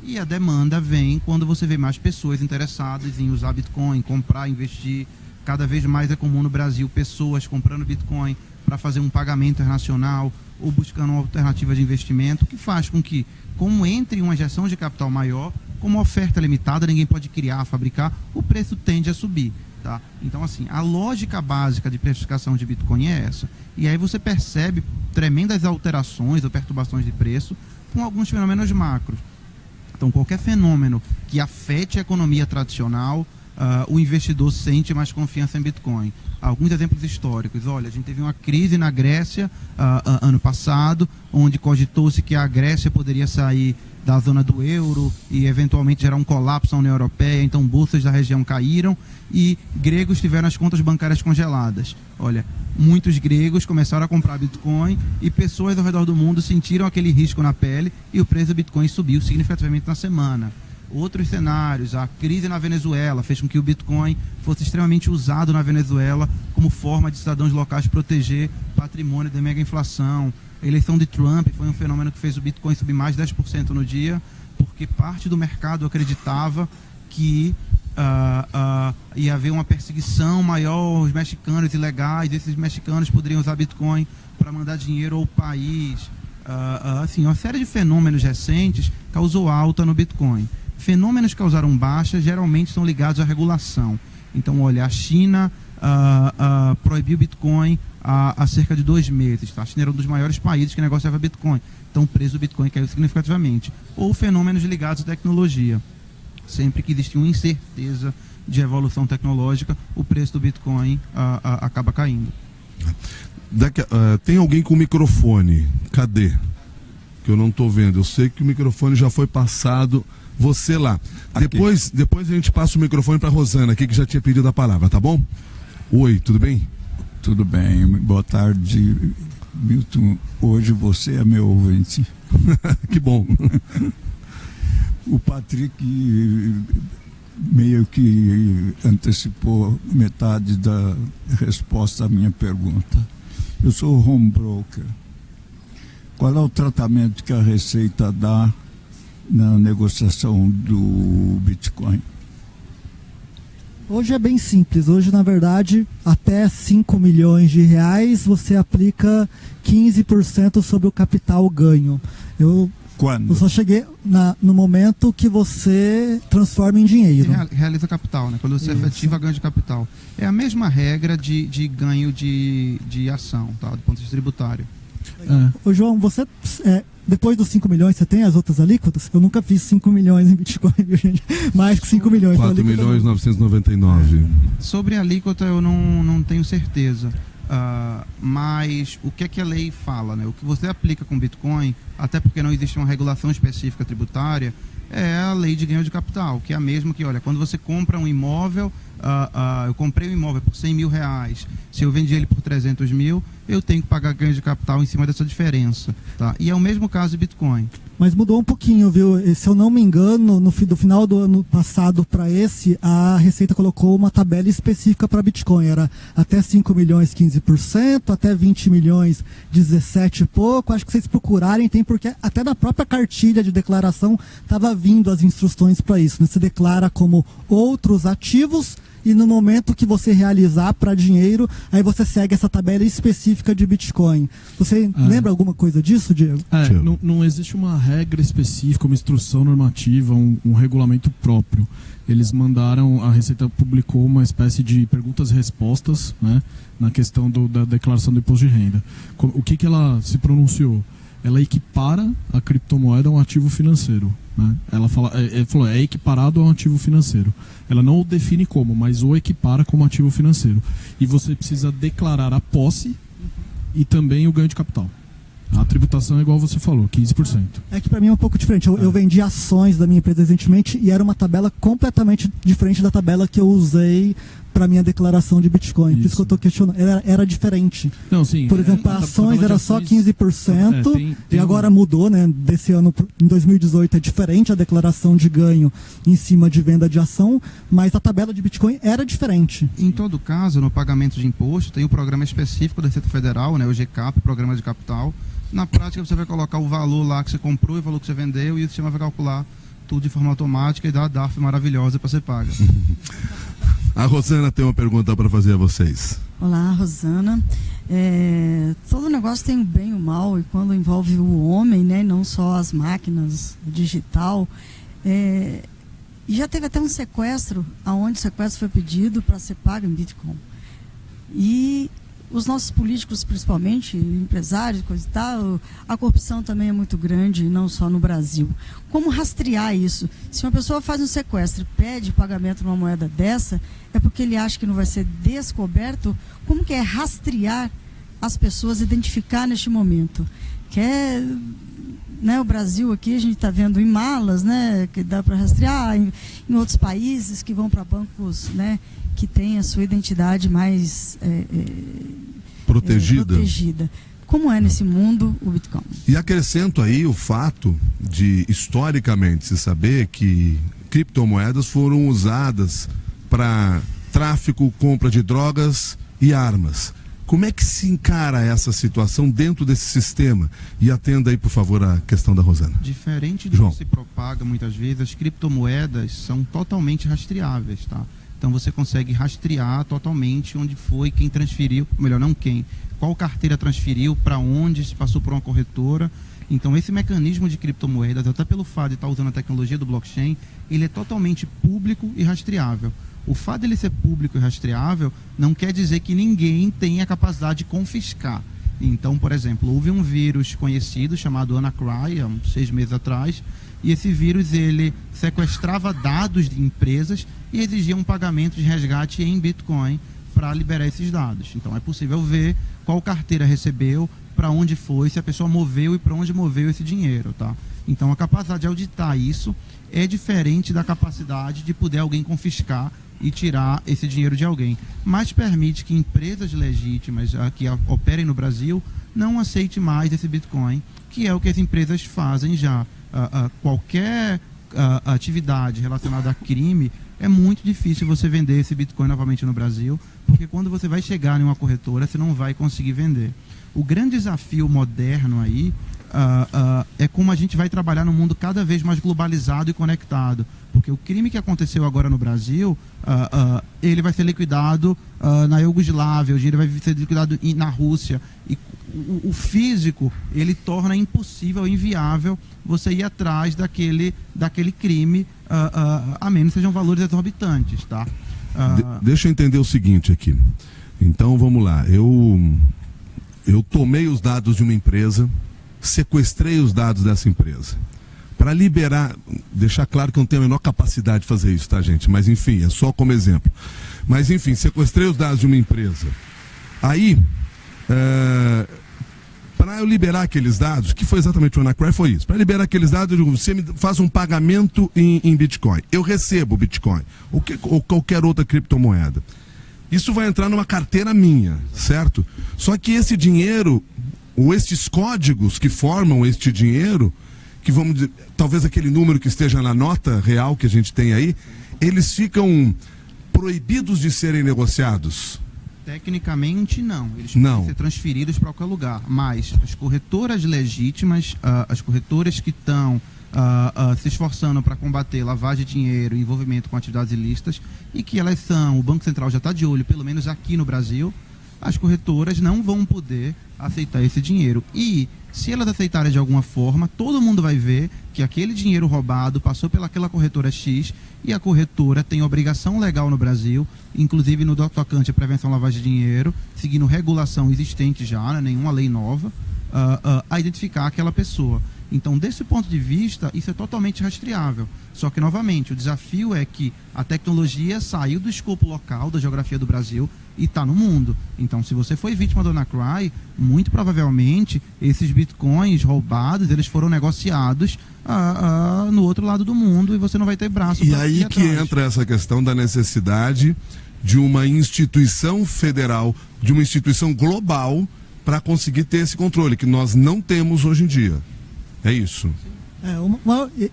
E a demanda vem quando você vê mais pessoas interessadas em usar Bitcoin, comprar, investir. Cada vez mais é comum no Brasil pessoas comprando Bitcoin para fazer um pagamento internacional ou buscando uma alternativa de investimento, que faz com que, como entre uma injeção de capital maior, como a oferta é limitada, ninguém pode criar, fabricar, o preço tende a subir. Tá? Então, assim, a lógica básica de precificação de Bitcoin é essa. E aí você percebe tremendas alterações ou perturbações de preço com alguns fenômenos macros. Então, qualquer fenômeno que afete a economia tradicional, o investidor sente mais confiança em Bitcoin. Alguns exemplos históricos. Olha, a gente teve uma crise na Grécia ano passado, onde cogitou-se que a Grécia poderia sair da zona do euro e eventualmente gerar um colapso na União Europeia, então bolsas da região caíram e gregos tiveram as contas bancárias congeladas. Olha, muitos gregos começaram a comprar Bitcoin e pessoas ao redor do mundo sentiram aquele risco na pele e o preço do Bitcoin subiu significativamente na semana. Outros cenários, a crise na Venezuela fez com que o Bitcoin fosse extremamente usado na Venezuela como forma de cidadãos locais proteger patrimônio da mega inflação. A eleição de Trump foi um fenômeno que fez o Bitcoin subir mais de 10% no dia, porque parte do mercado acreditava que ia haver uma perseguição maior aos mexicanos ilegais, e esses mexicanos poderiam usar Bitcoin para mandar dinheiro ao país. Assim, uma série de fenômenos recentes causou alta no Bitcoin. Fenômenos que causaram baixa geralmente são ligados à regulação. Então, olha, a China proibiu Bitcoin há cerca de 2 meses. Tá? A China era um dos maiores países que negociava Bitcoin. Então, o preço do Bitcoin caiu significativamente. Ou fenômenos ligados à tecnologia. Sempre que existe uma incerteza de evolução tecnológica, o preço do Bitcoin acaba caindo. Tem alguém com microfone? Cadê? Que eu não estou vendo. Eu sei que o microfone já foi passado. Você lá. Depois a gente passa o microfone para Rosana aqui, que já tinha pedido a palavra, tá bom? Oi, tudo bem? Tudo bem, boa tarde, Milton. Hoje você é meu ouvinte. Que bom. O Patrick meio que antecipou metade da resposta à minha pergunta. Eu sou home broker. Qual é o tratamento que a Receita dá na negociação do Bitcoin? Hoje é bem simples. Hoje, na verdade, até 5 milhões de reais você aplica 15% sobre o capital ganho. Quando? Eu só cheguei no momento que você transforma em dinheiro. Realiza capital, né? Quando você efetiva ganho de capital. É a mesma regra de ganho de ação, tá? Do ponto de vista tributário. Ô João, você, depois dos 5 milhões, você tem as outras alíquotas? Eu nunca fiz 5 milhões em Bitcoin, viu, gente? Mais que 5 milhões. 4.999.000. Sobre a alíquota eu não tenho certeza. Mas o que é que a lei fala, né? O que você aplica com Bitcoin, até porque não existe uma regulação específica tributária, é a lei de ganho de capital, que é a mesma que, olha, quando você compra um imóvel, eu comprei um imóvel por 100 mil reais, se eu vendi ele por 300 mil, eu tenho que pagar ganho de capital em cima dessa diferença, tá? E é o mesmo caso de Bitcoin. Mas mudou um pouquinho, viu? Se eu não me engano, do final do ano passado para esse, a Receita colocou uma tabela específica para Bitcoin. Era até 5 milhões 15%, até 20 milhões 17 e pouco. Acho que vocês procurarem, tem, porque até na própria cartilha de declaração estava vindo as instruções para isso, né? Você declara como outros ativos e no momento que você realizar para dinheiro, aí você segue essa tabela específica de Bitcoin. Você lembra alguma coisa disso, Diego? Não existe uma regra específica, uma instrução normativa, um regulamento próprio. Eles mandaram, a Receita publicou uma espécie de perguntas e respostas, né, na questão da declaração do imposto de renda. O que ela se pronunciou? Ela equipara a criptomoeda a um ativo financeiro, né? Ela falou, é equiparado a um ativo financeiro. Ela não o define como, mas o equipara como ativo financeiro. E você precisa declarar a posse e também o ganho de capital. A tributação é igual você falou, 15%. É que para mim é um pouco diferente. Eu vendi ações da minha empresa recentemente e era uma tabela completamente diferente da tabela que eu usei para minha declaração de Bitcoin. Por isso que eu estou questionando. Era diferente. Não, sim, por exemplo, ações era só 15% e agora mudou, né? Desse ano, em 2018, é diferente a declaração de ganho em cima de venda de ação, mas a tabela de Bitcoin era diferente. Em todo caso, no pagamento de imposto, tem um programa específico da Receita Federal, né? O GCAP, Programa de Capital. Na prática, você vai colocar o valor lá que você comprou e o valor que você vendeu e o sistema vai calcular tudo de forma automática e dá a DARF maravilhosa para ser paga. A Rosana tem uma pergunta para fazer a vocês. Olá, Rosana. Todo negócio tem o bem e o mal, e quando envolve o homem, né, não só as máquinas, o digital. E já teve até um sequestro, onde o sequestro foi pedido para ser pago em Bitcoin. E os nossos políticos, principalmente, empresários, coisa e tal, a corrupção também é muito grande, não só no Brasil. Como rastrear isso? Se uma pessoa faz um sequestro e pede pagamento numa moeda dessa, é porque ele acha que não vai ser descoberto? Como que é rastrear as pessoas, identificar neste momento? Que é, né, o Brasil aqui, a gente está vendo em malas, né, que dá para rastrear, em outros países que vão para bancos, né, que tem a sua identidade mais protegida. Como é nesse mundo o Bitcoin? E acrescento aí o fato de, historicamente, se saber que criptomoedas foram usadas para tráfico, compra de drogas e armas. Como é que se encara essa situação dentro desse sistema? E atenda aí, por favor, a questão da Rosana. Diferente do que se propaga muitas vezes, as criptomoedas são totalmente rastreáveis, tá? Então você consegue rastrear totalmente onde foi, quem transferiu, melhor não quem, qual carteira transferiu, para onde, se passou por uma corretora. Então esse mecanismo de criptomoedas, até pelo fato de estar usando a tecnologia do blockchain, ele é totalmente público e rastreável. O fato de ele ser público e rastreável não quer dizer que ninguém tenha a capacidade de confiscar. Então, por exemplo, houve um vírus conhecido chamado WannaCry, há uns 6 meses atrás, e esse vírus ele sequestrava dados de empresas e exigia um pagamento de resgate em Bitcoin para liberar esses dados. Então é possível ver qual carteira recebeu, para onde foi, se a pessoa moveu e para onde moveu esse dinheiro, tá? Então a capacidade de auditar isso é diferente da capacidade de poder alguém confiscar e tirar esse dinheiro de alguém, mas permite que empresas legítimas que operem no Brasil não aceitem mais esse Bitcoin, que é o que as empresas fazem já. Qualquer atividade relacionada a crime, é muito difícil você vender esse Bitcoin novamente no Brasil, porque quando você vai chegar em uma corretora, você não vai conseguir vender. O grande desafio moderno aí é como a gente vai trabalhar num mundo cada vez mais globalizado e conectado, porque o crime que aconteceu agora no Brasil, ele vai ser liquidado na Iugoslávia, o dinheiro vai ser liquidado na Rússia, e o físico, ele torna impossível, inviável você ir atrás daquele crime, a menos que sejam valores exorbitantes, tá? Deixa eu entender o seguinte aqui. Então vamos lá, eu tomei os dados de uma empresa, sequestrei os dados dessa empresa. Para liberar, deixar claro que eu não tenho a menor capacidade de fazer isso, tá, gente? Mas enfim, é só como exemplo. Mas enfim, sequestrei os dados de uma empresa. Aí, para eu liberar aqueles dados, que foi exatamente o WannaCry, foi isso. Para liberar aqueles dados, você me faz um pagamento em Bitcoin. Eu recebo Bitcoin, ou qualquer outra criptomoeda. Isso vai entrar numa carteira minha, certo? Só que esse dinheiro, ou estes códigos que formam este dinheiro, que vamos dizer, talvez aquele número que esteja na nota real que a gente tem aí, eles ficam proibidos de serem negociados? Tecnicamente não, eles podem ser transferidos para qualquer lugar, mas as corretoras legítimas, as corretoras que estão se esforçando para combater lavagem de dinheiro e envolvimento com atividades ilícitas, e que elas são, o Banco Central já está de olho, pelo menos aqui no Brasil, as corretoras não vão poder aceitar esse dinheiro. E se elas aceitarem de alguma forma, todo mundo vai ver que aquele dinheiro roubado passou pelaquela corretora X, e a corretora tem obrigação legal no Brasil, inclusive no tocante à prevenção à lavagem de dinheiro, seguindo regulação existente já, não é nenhuma lei nova, a identificar aquela pessoa. Então, desse ponto de vista, isso é totalmente rastreável. Só que, novamente, o desafio é que a tecnologia saiu do escopo local, da geografia do Brasil, e está no mundo. Então, se você foi vítima do WannaCry, muito provavelmente esses bitcoins roubados, eles foram negociados no outro lado do mundo, e você não vai ter braço para ir atrás. E aí que entra essa questão da necessidade de uma instituição federal, de uma instituição global, para conseguir ter esse controle, que nós não temos hoje em dia. É isso.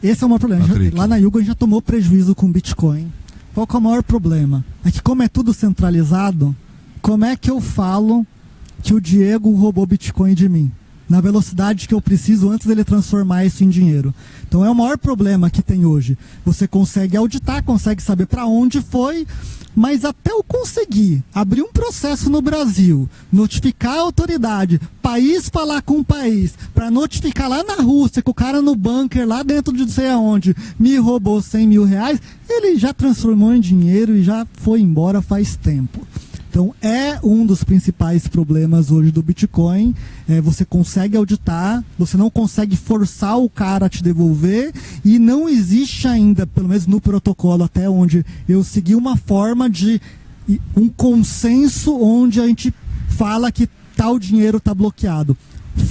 Esse é o maior problema. Lá na Yugo a gente já tomou prejuízo com Bitcoin. Qual que é o maior problema? É que, como é tudo centralizado, como é que eu falo que o Diego roubou Bitcoin de mim? Na velocidade que eu preciso antes dele transformar isso em dinheiro. Então é o maior problema que tem hoje. Você consegue auditar, consegue saber para onde foi, mas até eu conseguir abrir um processo no Brasil, notificar a autoridade, país falar com o país, para notificar lá na Rússia que o cara no bunker, lá dentro de não sei aonde, me roubou 100 mil reais, ele já transformou em dinheiro e já foi embora faz tempo. Então é um dos principais problemas hoje do Bitcoin. Você consegue auditar, você não consegue forçar o cara a te devolver, e não existe ainda, pelo menos no protocolo até onde eu segui, uma forma de um consenso onde a gente fala que tal dinheiro está bloqueado.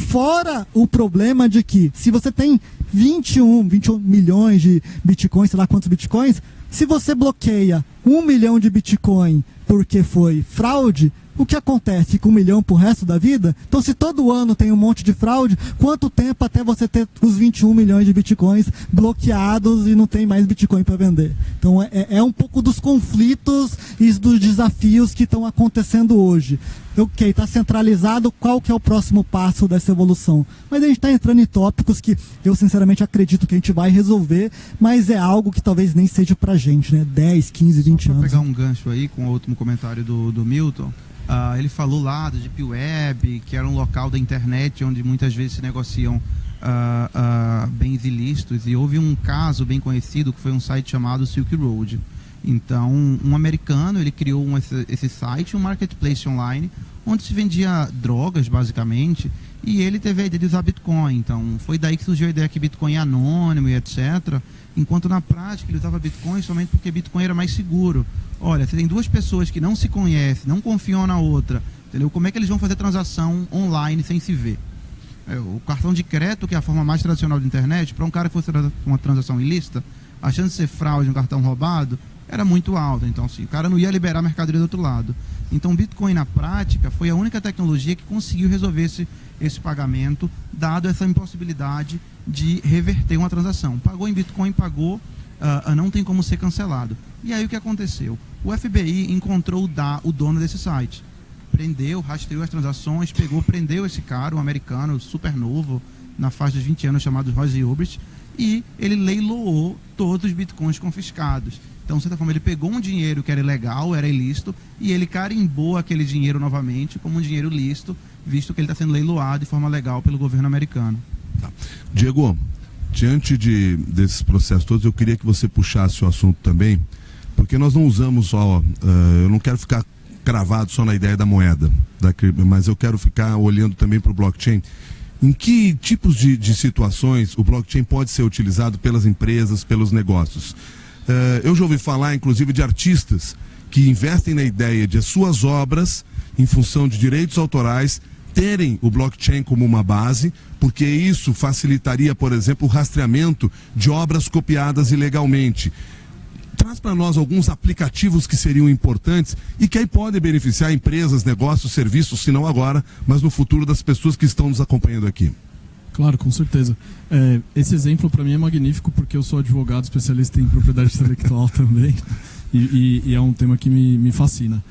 Fora o problema de que, se você tem 21 milhões de bitcoins, sei lá quantos bitcoins, se você bloqueia 1 milhão de bitcoin porque foi fraude, o que acontece? Fica 1 milhão pro resto da vida? Então, se todo ano tem um monte de fraude, quanto tempo até você ter os 21 milhões de bitcoins bloqueados e não tem mais bitcoin para vender? Então, é um pouco dos conflitos e dos desafios que estão acontecendo hoje. Ok, está centralizado, qual que é o próximo passo dessa evolução? Mas a gente está entrando em tópicos que eu sinceramente acredito que a gente vai resolver, mas é algo que talvez nem seja pra gente, né? 10, 15, 20 anos. Vou pegar um gancho aí com o último comentário do Milton. Ele falou lá do Deep Web, que era um local da internet onde muitas vezes se negociam bens ilícitos, e houve um caso bem conhecido que foi um site chamado Silk Road. Então, um americano, ele criou esse site, um marketplace online, onde se vendia drogas, basicamente, e ele teve a ideia de usar Bitcoin. Então, foi daí que surgiu a ideia que Bitcoin é anônimo e etc. Enquanto na prática ele usava Bitcoin somente porque Bitcoin era mais seguro. Olha, você tem duas pessoas que não se conhecem, não confiam na outra, entendeu? Como é que eles vão fazer transação online sem se ver? O cartão de crédito, que é a forma mais tradicional de internet, para um cara que fosse uma transação ilícita, a chance de ser fraude, um cartão roubado, era muito alta. Então, assim, o cara não ia liberar a mercadoria do outro lado. Então, Bitcoin, na prática, foi a única tecnologia que conseguiu resolver esse pagamento, dado essa impossibilidade de reverter uma transação. Pagou em Bitcoin, pagou, não tem como ser cancelado. E aí o que aconteceu? O FBI encontrou o dono desse site. Prendeu, rastreou as transações, prendeu esse cara, um americano super novo, na faixa dos 20 anos, chamado Rosie Ulbricht, e ele leiloou todos os bitcoins confiscados. Então, de certa forma, ele pegou um dinheiro que era ilegal, era ilícito, e ele carimbou aquele dinheiro novamente como um dinheiro lícito, visto que ele está sendo leiloado de forma legal pelo governo americano. Tá. Diego, diante desses processos todos, eu queria que você puxasse o assunto também, porque nós não usamos só, eu não quero ficar cravado só na ideia da moeda, mas eu quero ficar olhando também para o blockchain. Em que tipos de situações o blockchain pode ser utilizado pelas empresas, pelos negócios? Eu já ouvi falar, inclusive, de artistas que investem na ideia de as suas obras, em função de direitos autorais, terem o blockchain como uma base, porque isso facilitaria, por exemplo, o rastreamento de obras copiadas ilegalmente. Traz para nós alguns aplicativos que seriam importantes e que aí podem beneficiar empresas, negócios, serviços, se não agora, mas no futuro das pessoas que estão nos acompanhando aqui. Claro, com certeza. Esse exemplo para mim é magnífico porque eu sou advogado especialista em propriedade intelectual também e é um tema que me fascina.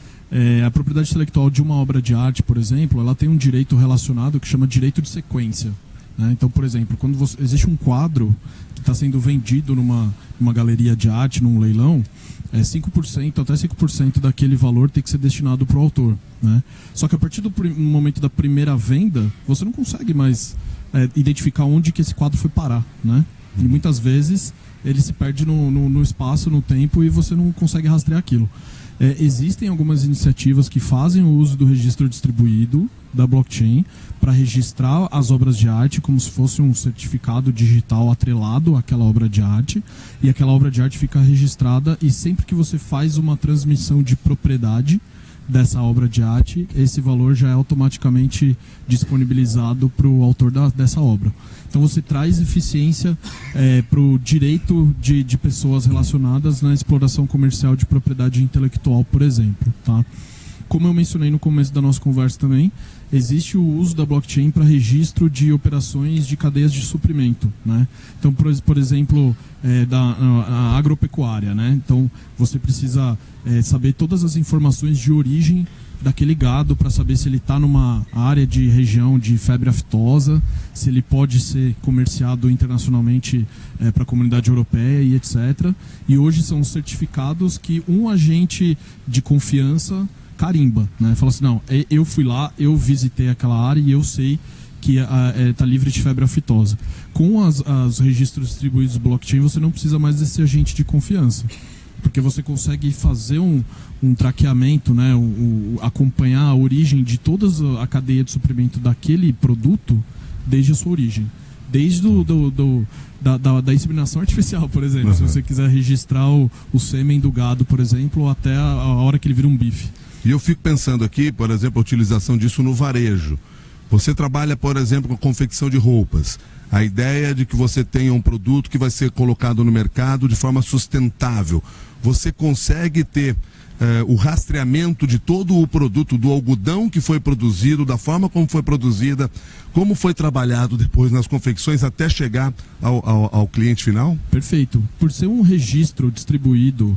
A propriedade intelectual de uma obra de arte, por exemplo, ela tem um direito relacionado que chama direito de sequência. Né? Então, por exemplo, quando existe um quadro que está sendo vendido numa galeria de arte, num leilão, 5%, até 5% daquele valor tem que ser destinado para o autor. Né? Só que a partir do momento da primeira venda, você não consegue mais identificar onde que esse quadro foi parar. Né? E muitas vezes ele se perde no espaço, no tempo, e você não consegue rastrear aquilo. Existem algumas iniciativas que fazem o uso do registro distribuído da blockchain para registrar as obras de arte como se fosse um certificado digital atrelado àquela obra de arte, e aquela obra de arte fica registrada, e sempre que você faz uma transmissão de propriedade dessa obra de arte, esse valor já é automaticamente disponibilizado para o autor dessa obra. Então você traz eficiência para o direito de pessoas relacionadas na exploração comercial de propriedade intelectual, por exemplo. Tá? Como eu mencionei no começo da nossa conversa também, existe o uso da blockchain para registro de operações de cadeias de suprimento. Né? Então, por exemplo, da agropecuária. Né? Então, você precisa saber todas as informações de origem daquele gado para saber se ele está numa área de região de febre aftosa, se ele pode ser comerciado internacionalmente para a comunidade europeia e etc. E hoje são certificados que um agente de confiança carimba, né? Fala assim, não, eu fui lá, eu visitei aquela área e eu sei que está livre de febre aftosa. Com os registros distribuídos do blockchain, você não precisa mais desse agente de confiança, porque você consegue fazer um traqueamento, né? Acompanhar a origem de toda a cadeia de suprimento daquele produto desde a sua origem. Desde da inseminação artificial, por exemplo. Uhum. Se você quiser registrar o sêmen do gado, por exemplo, até a hora que ele vira um bife. E eu fico pensando aqui, por exemplo, a utilização disso no varejo. Você trabalha, por exemplo, com a confecção de roupas. A ideia de que você tenha um produto que vai ser colocado no mercado de forma sustentável. Você consegue ter o rastreamento de todo o produto, do algodão que foi produzido, da forma como foi produzida, como foi trabalhado depois nas confecções até chegar ao cliente final? Perfeito. Por ser um registro distribuído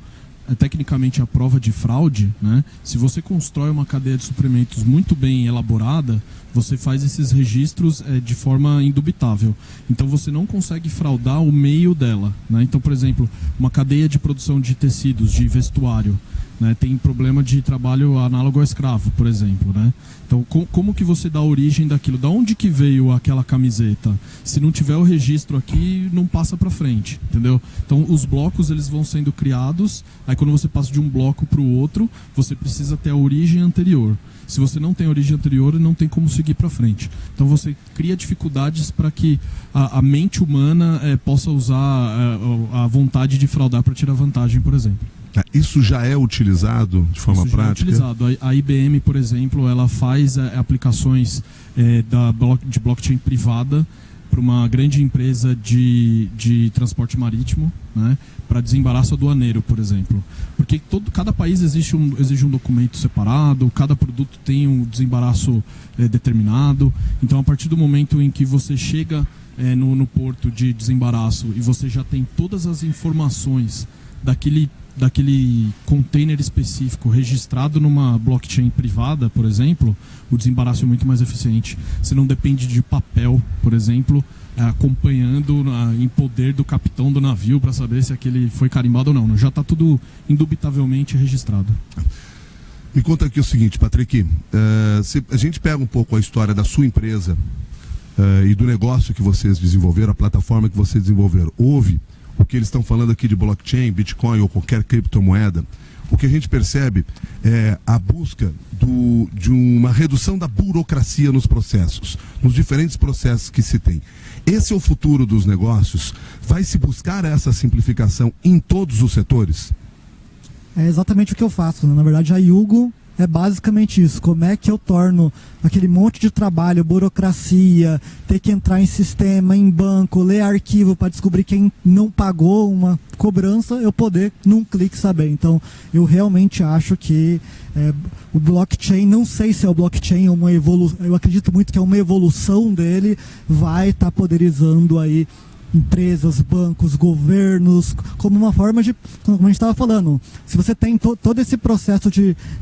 tecnicamente à prova de fraude, né? Se você constrói uma cadeia de suprimentos muito bem elaborada, você faz esses registros de forma indubitável. Então você não consegue fraudar o meio dela. Né? Então, por exemplo, uma cadeia de produção de tecidos, de vestuário, né? Tem problema de trabalho análogo ao escravo, por exemplo, né? Então, como que você dá origem daquilo? Da onde que veio aquela camiseta? Se não tiver o registro aqui, não passa para frente, entendeu? Então, os blocos eles vão sendo criados. Aí, quando você passa de um bloco para o outro, você precisa ter a origem anterior. Se você não tem a origem anterior, não tem como seguir para frente. Então, você cria dificuldades para que a mente humana possa usar a vontade de fraudar para tirar vantagem, por exemplo. Isso já é utilizado de forma prática? Já é utilizado. A IBM, por exemplo, ela faz aplicações de blockchain privada para uma grande empresa de transporte marítimo, né, para desembaraço aduaneiro, por exemplo. Porque cada país exige um documento separado, cada produto tem um desembaraço determinado. Então, a partir do momento em que você chega no porto de desembaraço e você já tem todas as informações daquele container específico registrado numa blockchain privada, por exemplo, o desembaraço é muito mais eficiente. Você não depende de papel, por exemplo, acompanhando em poder do capitão do navio para saber se aquele foi carimbado ou não. Já está tudo indubitavelmente registrado. Me conta aqui o seguinte, Patrick, se a gente pega um pouco a história da sua empresa e do negócio que vocês desenvolveram, a plataforma que vocês desenvolveram, houve o que eles estão falando aqui de blockchain, Bitcoin ou qualquer criptomoeda, o que a gente percebe é a busca de uma redução da burocracia nos processos, nos diferentes processos que se tem. Esse é o futuro dos negócios? Vai se buscar essa simplificação em todos os setores? É exatamente o que eu faço, né? Na verdade, a Yugo é basicamente isso. Como é que eu torno aquele monte de trabalho, burocracia, ter que entrar em sistema, em banco, ler arquivo para descobrir quem não pagou uma cobrança, eu poder, num clique, saber. Então, eu realmente acho que o blockchain, não sei se é o blockchain ou uma evolução, eu acredito muito que é uma evolução dele, vai estar poderizando aí empresas, bancos, governos, como uma forma de, como a gente estava falando, se você tem todo esse processo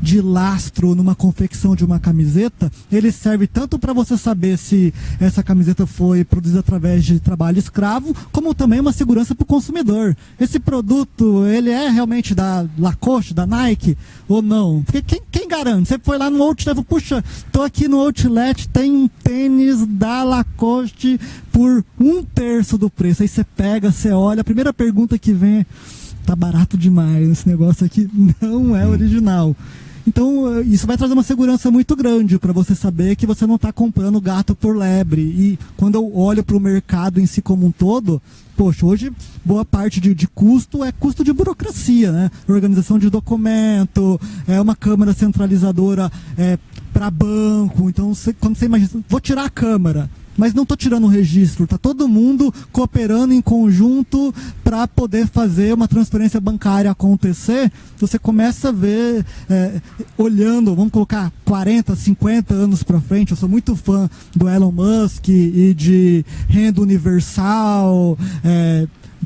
de lastro numa confecção de uma camiseta, ele serve tanto para você saber se essa camiseta foi produzida através de trabalho escravo, como também uma segurança para o consumidor. Esse produto, ele é realmente da Lacoste, da Nike, ou não? Porque quem garante? Você foi lá no outlet, puxa, tô aqui no outlet, tem um tênis da Lacoste por 1/3 do preço. Aí você pega, você olha, a primeira pergunta que vem é: tá barato demais, esse negócio aqui não é original. Então, isso vai trazer uma segurança muito grande para você saber que você não está comprando gato por lebre. E quando eu olho para o mercado em si como um todo, poxa, hoje boa parte de custo é custo de burocracia, né? Organização de documento, uma câmara centralizadora para banco. Então, quando você imagina, vou tirar a câmara, mas não estou tirando o registro, está todo mundo cooperando em conjunto para poder fazer uma transferência bancária acontecer. Você começa a ver, olhando, vamos colocar 40, 50 anos para frente, eu sou muito fã do Elon Musk e de renda universal,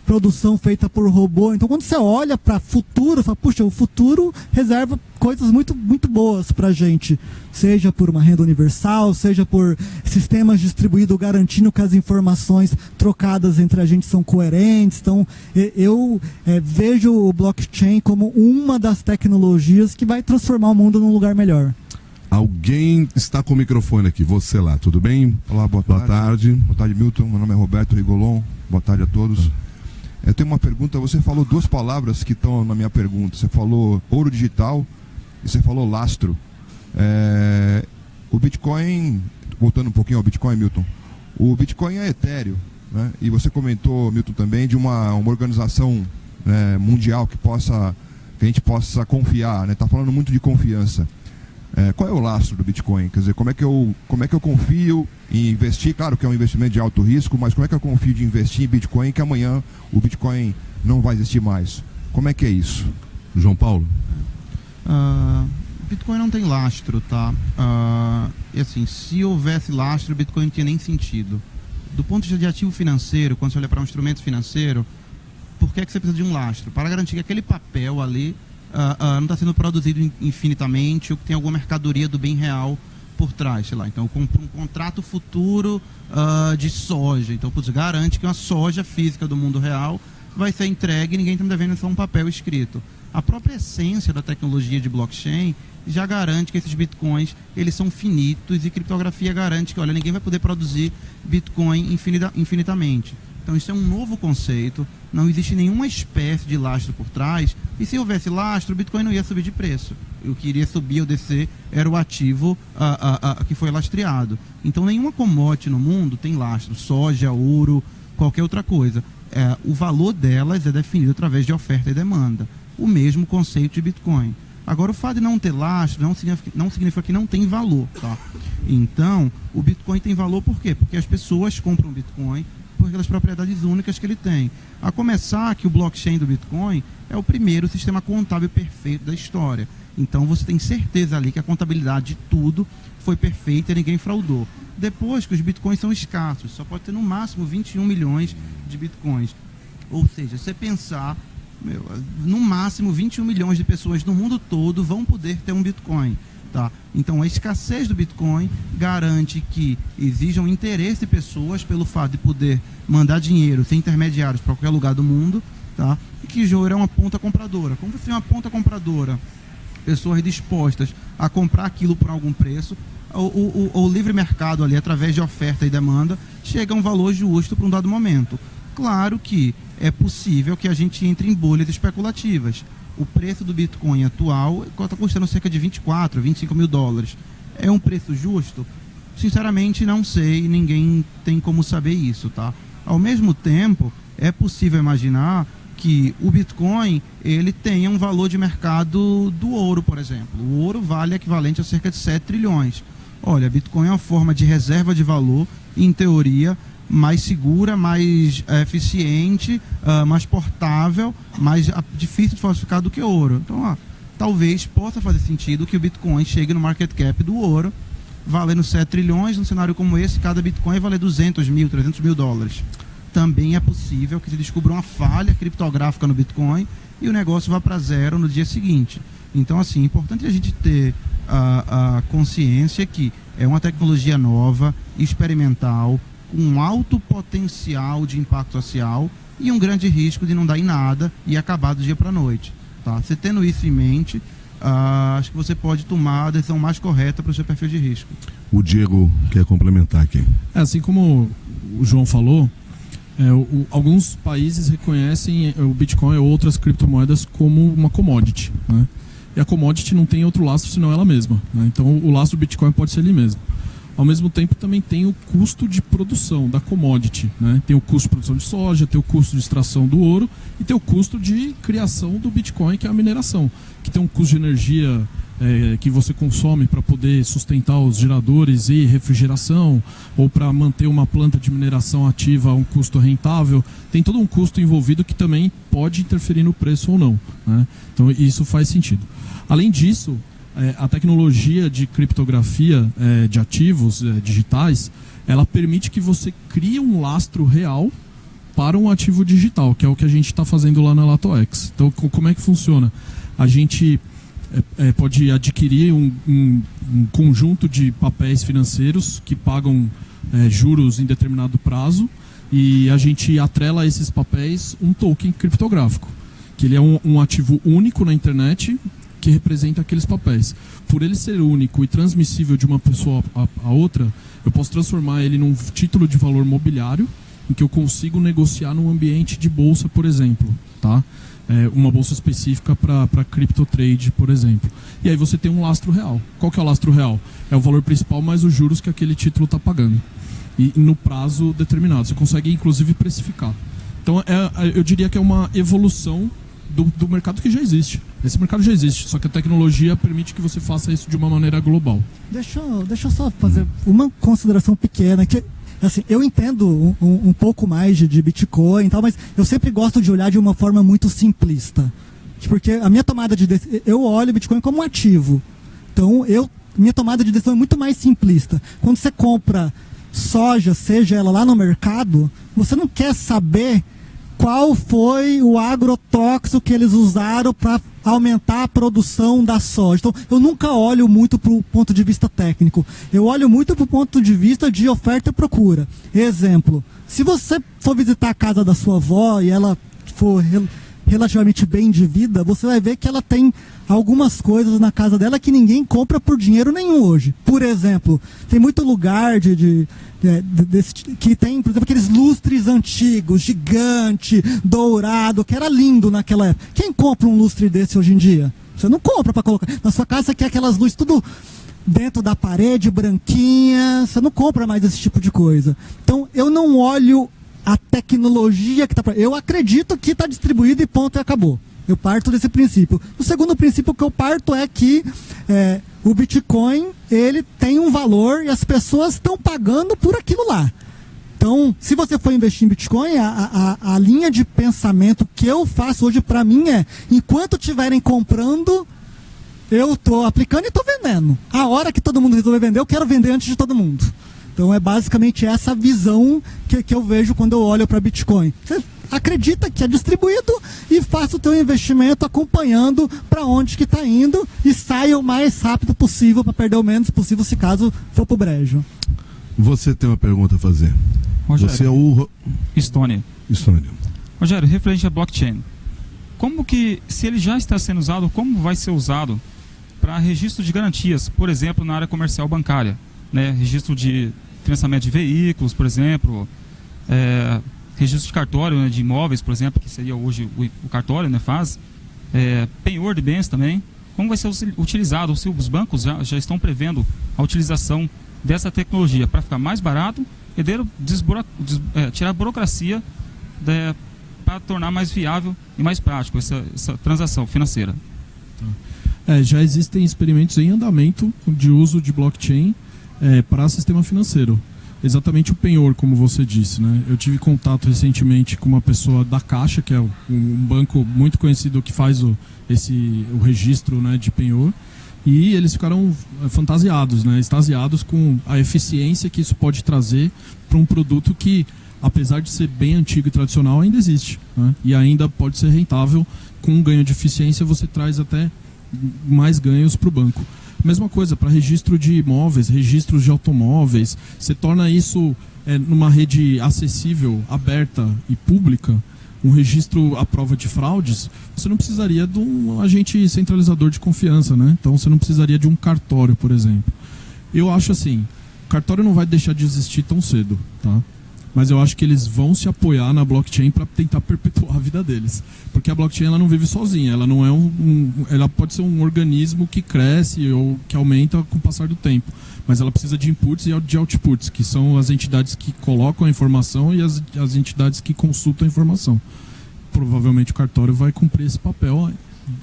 produção feita por robô. Então, quando você olha para o futuro, fala, puxa, o futuro reserva coisas muito, muito boas para a gente, seja por uma renda universal, seja por sistemas distribuídos garantindo que as informações trocadas entre a gente são coerentes. Então, eu vejo o blockchain como uma das tecnologias que vai transformar o mundo num lugar melhor. Alguém está com o microfone aqui, você lá, tudo bem? Olá, boa tarde. Boa tarde, Milton. Meu nome é Roberto Rigolon. Boa tarde a todos. Eu tenho uma pergunta. Você falou duas palavras que estão na minha pergunta. Você falou ouro digital e você falou lastro. O Bitcoin, voltando um pouquinho ao Bitcoin, Milton, o Bitcoin é etéreo, né? E você comentou, Milton, também de uma organização mundial que a gente possa confiar, né? Tá falando muito de confiança. Qual é o lastro do Bitcoin? Quer dizer, como é que eu confio em investir? Claro que é um investimento de alto risco, mas como é que eu confio de investir em Bitcoin que amanhã o Bitcoin não vai existir mais? Como é que é isso? João Paulo? Bitcoin não tem lastro, tá? E assim, se houvesse lastro, o Bitcoin não tinha nem sentido. Do ponto de vista de ativo financeiro, quando você olha para um instrumento financeiro, por que você precisa de um lastro? Para garantir que aquele papel ali não está sendo produzido infinitamente, ou que tem alguma mercadoria do bem real por trás, sei lá. Então, eu compro um contrato futuro de soja. Então, garante que uma soja física do mundo real vai ser entregue e ninguém está devendo só um papel escrito. A própria essência da tecnologia de blockchain já garante que esses bitcoins eles são finitos e criptografia garante que, olha, ninguém vai poder produzir bitcoin infinitamente. Então isso é um novo conceito, não existe nenhuma espécie de lastro por trás, e se houvesse lastro, o bitcoin não ia subir de preço. O que iria subir ou descer era o ativo que foi lastreado. Então nenhuma commodity no mundo tem lastro, soja, ouro, qualquer outra coisa. O valor delas é definido através de oferta e demanda. O mesmo conceito de Bitcoin. Agora, o fato de não ter lastro não significa que não tem valor, tá? Então, o Bitcoin tem valor por quê? Porque as pessoas compram Bitcoin por aquelas propriedades únicas que ele tem. A começar que o blockchain do Bitcoin é o primeiro sistema contábil perfeito da história. Então, você tem certeza ali que a contabilidade de tudo foi perfeita e ninguém fraudou. Depois que os Bitcoins são escassos, só pode ter no máximo 21 milhões de Bitcoins. Ou seja, se você pensar, no máximo 21 milhões de pessoas no mundo todo vão poder ter um Bitcoin. Tá? Então a escassez do Bitcoin garante que exija um interesse de pessoas pelo fato de poder mandar dinheiro sem intermediários para qualquer lugar do mundo, tá? E que gera uma ponta compradora. Como você tem uma ponta compradora, pessoas dispostas a comprar aquilo por algum preço, o livre mercado ali, através de oferta e demanda, chega a um valor justo para um dado momento. Claro que é possível que a gente entre em bolhas especulativas. O preço do Bitcoin atual está custando cerca de 24, 25 mil dólares. É um preço justo? Sinceramente, não sei, ninguém tem como saber isso, tá? Ao mesmo tempo, é possível imaginar que o Bitcoin ele tenha um valor de mercado do ouro, por exemplo. O ouro vale equivalente a cerca de 7 trilhões. Olha, Bitcoin é uma forma de reserva de valor, em teoria, mais segura, mais eficiente, mais portável, mais difícil de falsificar do que ouro. Então, talvez possa fazer sentido que o Bitcoin chegue no market cap do ouro, valendo 7 trilhões, num cenário como esse, cada Bitcoin vai valer 200 mil, 300 mil dólares. Também é possível que se descubra uma falha criptográfica no Bitcoin e o negócio vá para zero no dia seguinte. Então, assim, é importante a gente ter a consciência que é uma tecnologia nova, experimental, com um alto potencial de impacto social e um grande risco de não dar em nada e acabar do dia para a noite. Tá? Você tendo isso em mente, acho que você pode tomar a decisão mais correta para o seu perfil de risco. O Diego quer complementar aqui. Assim como o João falou, alguns países reconhecem o Bitcoin ou outras criptomoedas como uma commodity, né? E a commodity não tem outro lastro senão ela mesma, né? Então o lastro do Bitcoin pode ser ele mesmo. Ao mesmo tempo também tem o custo de produção da commodity, né? Tem o custo de produção de soja, tem o custo de extração do ouro e tem o custo de criação do Bitcoin, que é a mineração, que tem um custo de energia que você consome para poder sustentar os geradores e refrigeração, ou para manter uma planta de mineração ativa a um custo rentável. Tem todo um custo envolvido que também pode interferir no preço ou não, né? Então isso faz sentido. Além disso, a tecnologia de criptografia de ativos digitais, ela permite que você crie um lastro real para um ativo digital, que é o que a gente está fazendo lá na LatoX. Então, como é que funciona? A gente pode adquirir um conjunto de papéis financeiros que pagam juros em determinado prazo, e a gente atrela a esses papéis um token criptográfico, que ele é um ativo único na internet, que representa aqueles papéis. Por ele ser único e transmissível de uma pessoa a outra, eu posso transformar ele num título de valor mobiliário, em que eu consigo negociar num ambiente de bolsa, por exemplo, tá? Uma bolsa específica para crypto trade, por exemplo. E aí você tem um lastro real. Qual que é o lastro real? É o valor principal mais os juros que aquele título está pagando. E no prazo determinado. Você consegue, inclusive, precificar. Então, eu diria que é uma evolução do mercado que já existe. Esse mercado já existe, só que a tecnologia permite que você faça isso de uma maneira global. Deixa eu só fazer uma consideração pequena, que assim, eu entendo um pouco mais de Bitcoin e tal, mas eu sempre gosto de olhar de uma forma muito simplista. Porque a minha tomada de decisão, eu olho o Bitcoin como um ativo. Então, minha tomada de decisão é muito mais simplista. Quando você compra soja, seja ela lá no mercado, você não quer saber qual foi o agrotóxico que eles usaram para aumentar a produção da soja. Então, eu nunca olho muito para o ponto de vista técnico. Eu olho muito para o ponto de vista de oferta e procura. Exemplo, se você for visitar a casa da sua avó e ela for relativamente bem de vida, você vai ver que ela tem algumas coisas na casa dela que ninguém compra por dinheiro nenhum hoje. Por exemplo, tem muito lugar que tem, por exemplo, aqueles lustres antigos, gigante, dourado, que era lindo naquela época. Quem compra um lustre desse hoje em dia? Você não compra para colocar. Na sua casa você quer aquelas luzes tudo dentro da parede, branquinha. Você não compra mais esse tipo de coisa. Então, eu não olho a tecnologia que está... Eu acredito que está distribuído e ponto, e acabou. Eu parto desse princípio. O segundo princípio que eu parto é que o Bitcoin, ele tem um valor e as pessoas estão pagando por aquilo lá. Então, se você for investir em Bitcoin, a linha de pensamento que eu faço hoje para mim é, enquanto estiverem comprando, eu estou aplicando e estou vendendo. A hora que todo mundo resolver vender, eu quero vender antes de todo mundo. Então é basicamente essa visão que eu vejo quando eu olho para Bitcoin. Você acredita que é distribuído e faça o teu investimento acompanhando para onde que está indo e saia o mais rápido possível para perder o menos possível se caso for pro brejo. Você tem uma pergunta a fazer. Rogério, você é o... Estônia. Rogério, referente a blockchain, como que, se ele já está sendo usado, como vai ser usado para registro de garantias, por exemplo, na área comercial bancária, né? Registro de financiamento de veículos, por exemplo, registro de cartório, né, de imóveis, por exemplo, que seria hoje o cartório, né, faz, penhor de bens também. Como vai ser utilizado? Se os bancos já estão prevendo a utilização dessa tecnologia para ficar mais barato e tirar a burocracia para tornar mais viável e mais prático essa transação financeira. Já existem experimentos em andamento de uso de blockchain para sistema financeiro. Exatamente o penhor, como você disse, né? Eu tive contato recentemente com uma pessoa da Caixa, que é um banco muito conhecido que faz o registro, né, de penhor, e eles ficaram fantasiados, né, extasiados com a eficiência que isso pode trazer para um produto que, apesar de ser bem antigo e tradicional, ainda existe, né? E ainda pode ser rentável. Com um ganho de eficiência você traz até mais ganhos para o banco. Mesma coisa para registro de imóveis, registros de automóveis. Você torna isso numa rede acessível, aberta e pública, um registro à prova de fraudes. Você não precisaria de um agente centralizador de confiança, né? Então você não precisaria de um cartório, por exemplo. Eu acho assim, o cartório não vai deixar de existir tão cedo, tá? Mas eu acho que eles vão se apoiar na blockchain para tentar perpetuar a vida deles. Porque a blockchain ela não vive sozinha, ela não é ela pode ser um organismo que cresce ou que aumenta com o passar do tempo. Mas ela precisa de inputs e de outputs, que são as entidades que colocam a informação e as entidades que consultam a informação. Provavelmente o cartório vai cumprir esse papel,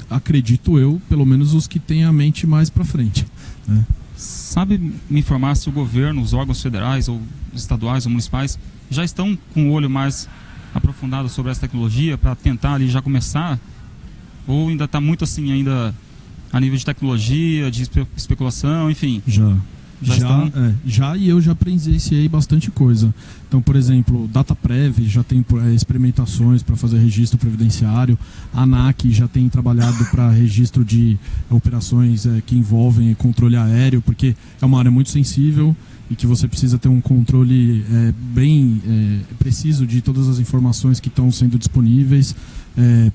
acredito eu, pelo menos os que têm a mente mais para frente, né? Sabe me informar se o governo, os órgãos federais ou estaduais ou municipais já estão com o olho mais aprofundado sobre essa tecnologia para tentar ali já começar? Ou ainda está muito assim ainda a nível de tecnologia, de especulação, enfim? Já, e eu já presenciei bastante coisa. Então, por exemplo, DataPrev já tem experimentações para fazer registro previdenciário. A ANAC já tem trabalhado para registro de operações que envolvem controle aéreo, porque é uma área muito sensível e que você precisa ter um controle bem preciso de todas as informações que estão sendo disponíveis.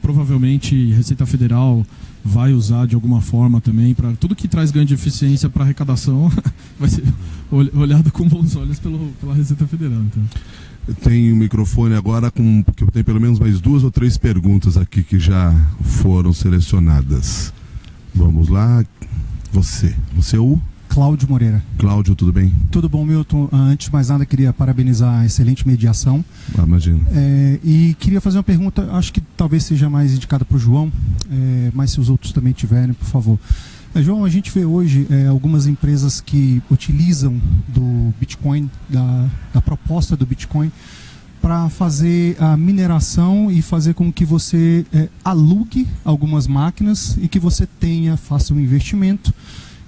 Provavelmente Receita Federal vai usar de alguma forma também para tudo que traz ganho de eficiência para arrecadação vai ser olhado com bons olhos pela Receita Federal. Então. Tem o microfone agora porque eu tenho pelo menos mais 2 ou 3 perguntas aqui que já foram selecionadas. Vamos lá. Você é o Cláudio Moreira. Cláudio, tudo bem? Tudo bom, Milton. Antes de mais nada, queria parabenizar a excelente mediação. Imagino. E queria fazer uma pergunta, acho que talvez seja mais indicada para o João, mas se os outros também tiverem, por favor. João, a gente vê hoje algumas empresas que utilizam do Bitcoin, da proposta do Bitcoin, para fazer a mineração e fazer com que você alugue algumas máquinas e que você faça um investimento.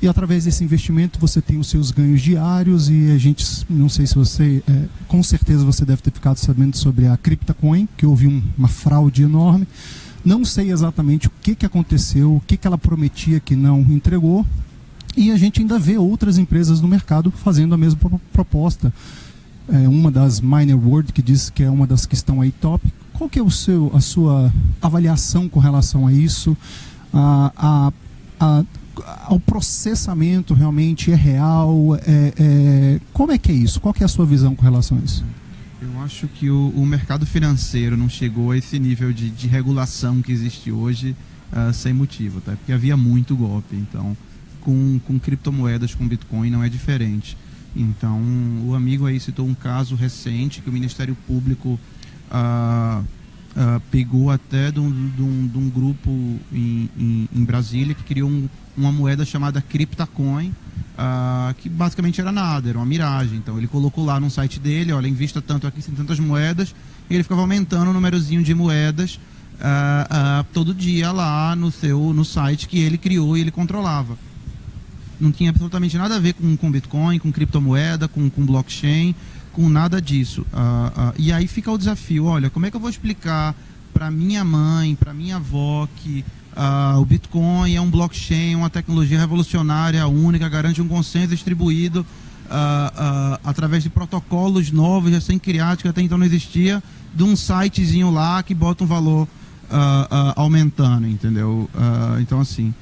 E através desse investimento você tem os seus ganhos diários e a gente, não sei se você, com certeza você deve ter ficado sabendo sobre a CryptoCoin, que houve uma fraude enorme. Não sei exatamente o que aconteceu, o que ela prometia que não entregou. E a gente ainda vê outras empresas no mercado fazendo a mesma proposta. Uma das Miner World, que diz que é uma das que estão aí top, Qual que é a sua avaliação com relação a isso? Ao processamento realmente é real? Como é que é isso? Qual que é a sua visão com relação a isso? Eu acho que o mercado financeiro não chegou a esse nível de regulação que existe hoje sem motivo, tá? Porque havia muito golpe. Então, com criptomoedas, com Bitcoin, não é diferente. Então, o amigo aí citou um caso recente que o Ministério Público pegou até de um grupo em Brasília que criou uma moeda chamada CryptoCoin, que basicamente era nada, era uma miragem. Então ele colocou lá no site dele, olha, invista tanto aqui, tem tantas moedas, e ele ficava aumentando o númerozinho de moedas todo dia lá no site que ele criou e ele controlava. Não tinha absolutamente nada a ver com Bitcoin, com criptomoeda, com blockchain, com nada disso. E aí fica o desafio, olha, como é que eu vou explicar para minha mãe, para minha avó que o Bitcoin é um blockchain, uma tecnologia revolucionária, única, garante um consenso distribuído através de protocolos novos, recém-criados, que até então não existia, de um sitezinho lá que bota um valor aumentando, entendeu? Então, assim,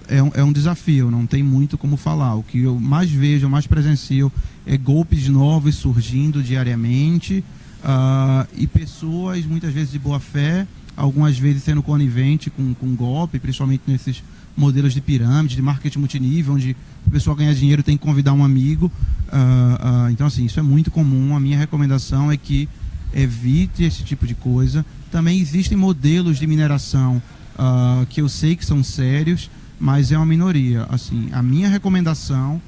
é um desafio, não tem muito como falar. O que eu mais vejo, mais presencio, é golpes novos surgindo diariamente, e pessoas, muitas vezes de boa fé, algumas vezes sendo conivente com golpe, principalmente nesses modelos de pirâmide, de marketing multinível, onde a pessoa ganhar dinheiro tem que convidar um amigo. Então, assim, isso é muito comum. A minha recomendação é que evite esse tipo de coisa. Também existem modelos de mineração que eu sei que são sérios, mas é uma minoria. Assim, a minha recomendação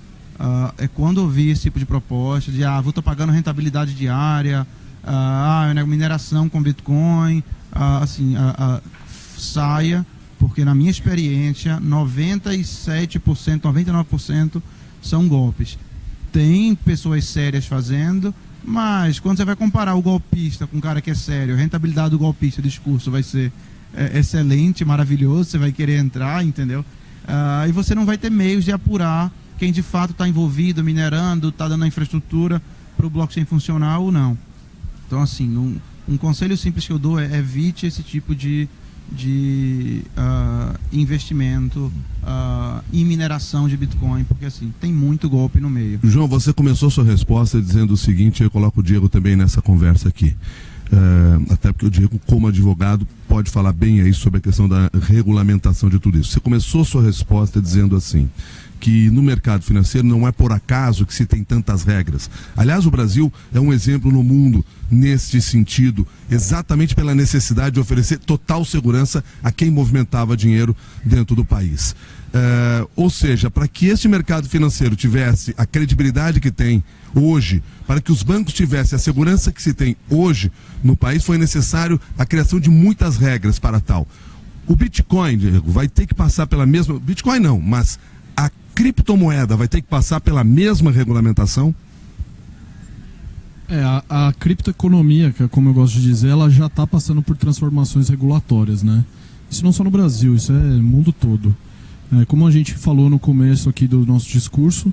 é quando eu vi esse tipo de proposta de vou estar pagando rentabilidade diária, mineração com Bitcoin, saia, porque na minha experiência 97%, 99% são golpes. Tem pessoas sérias fazendo, mas quando você vai comparar o golpista com um cara que é sério, a rentabilidade do golpista, o discurso vai ser excelente, maravilhoso, você vai querer entrar, entendeu? E você não vai ter meios de apurar quem de fato está envolvido, minerando, está dando a infraestrutura para o blockchain funcionar ou não. Então, assim, um conselho simples que eu dou é evite esse tipo de investimento em mineração de Bitcoin, porque assim, tem muito golpe no meio. João, você começou sua resposta dizendo o seguinte, eu coloco o Diego também nessa conversa aqui. Até porque o Diego, como advogado, pode falar bem aí sobre a questão da regulamentação de tudo isso. Você começou sua resposta dizendo assim, que no mercado financeiro não é por acaso que se tem tantas regras. Aliás, o Brasil é um exemplo no mundo neste sentido, exatamente pela necessidade de oferecer total segurança a quem movimentava dinheiro dentro do país. Ou seja, para que este mercado financeiro tivesse a credibilidade que tem hoje, para que os bancos tivessem a segurança que se tem hoje no país, foi necessário a criação de muitas regras para tal. O Bitcoin, Diego, vai ter que passar pela mesma... Bitcoin não, mas a criptomoeda vai ter que passar pela mesma regulamentação? A criptoeconomia, que é como eu gosto de dizer, ela já está passando por transformações regulatórias, né? Isso não só no Brasil, isso é no mundo todo. Como a gente falou no começo aqui do nosso discurso,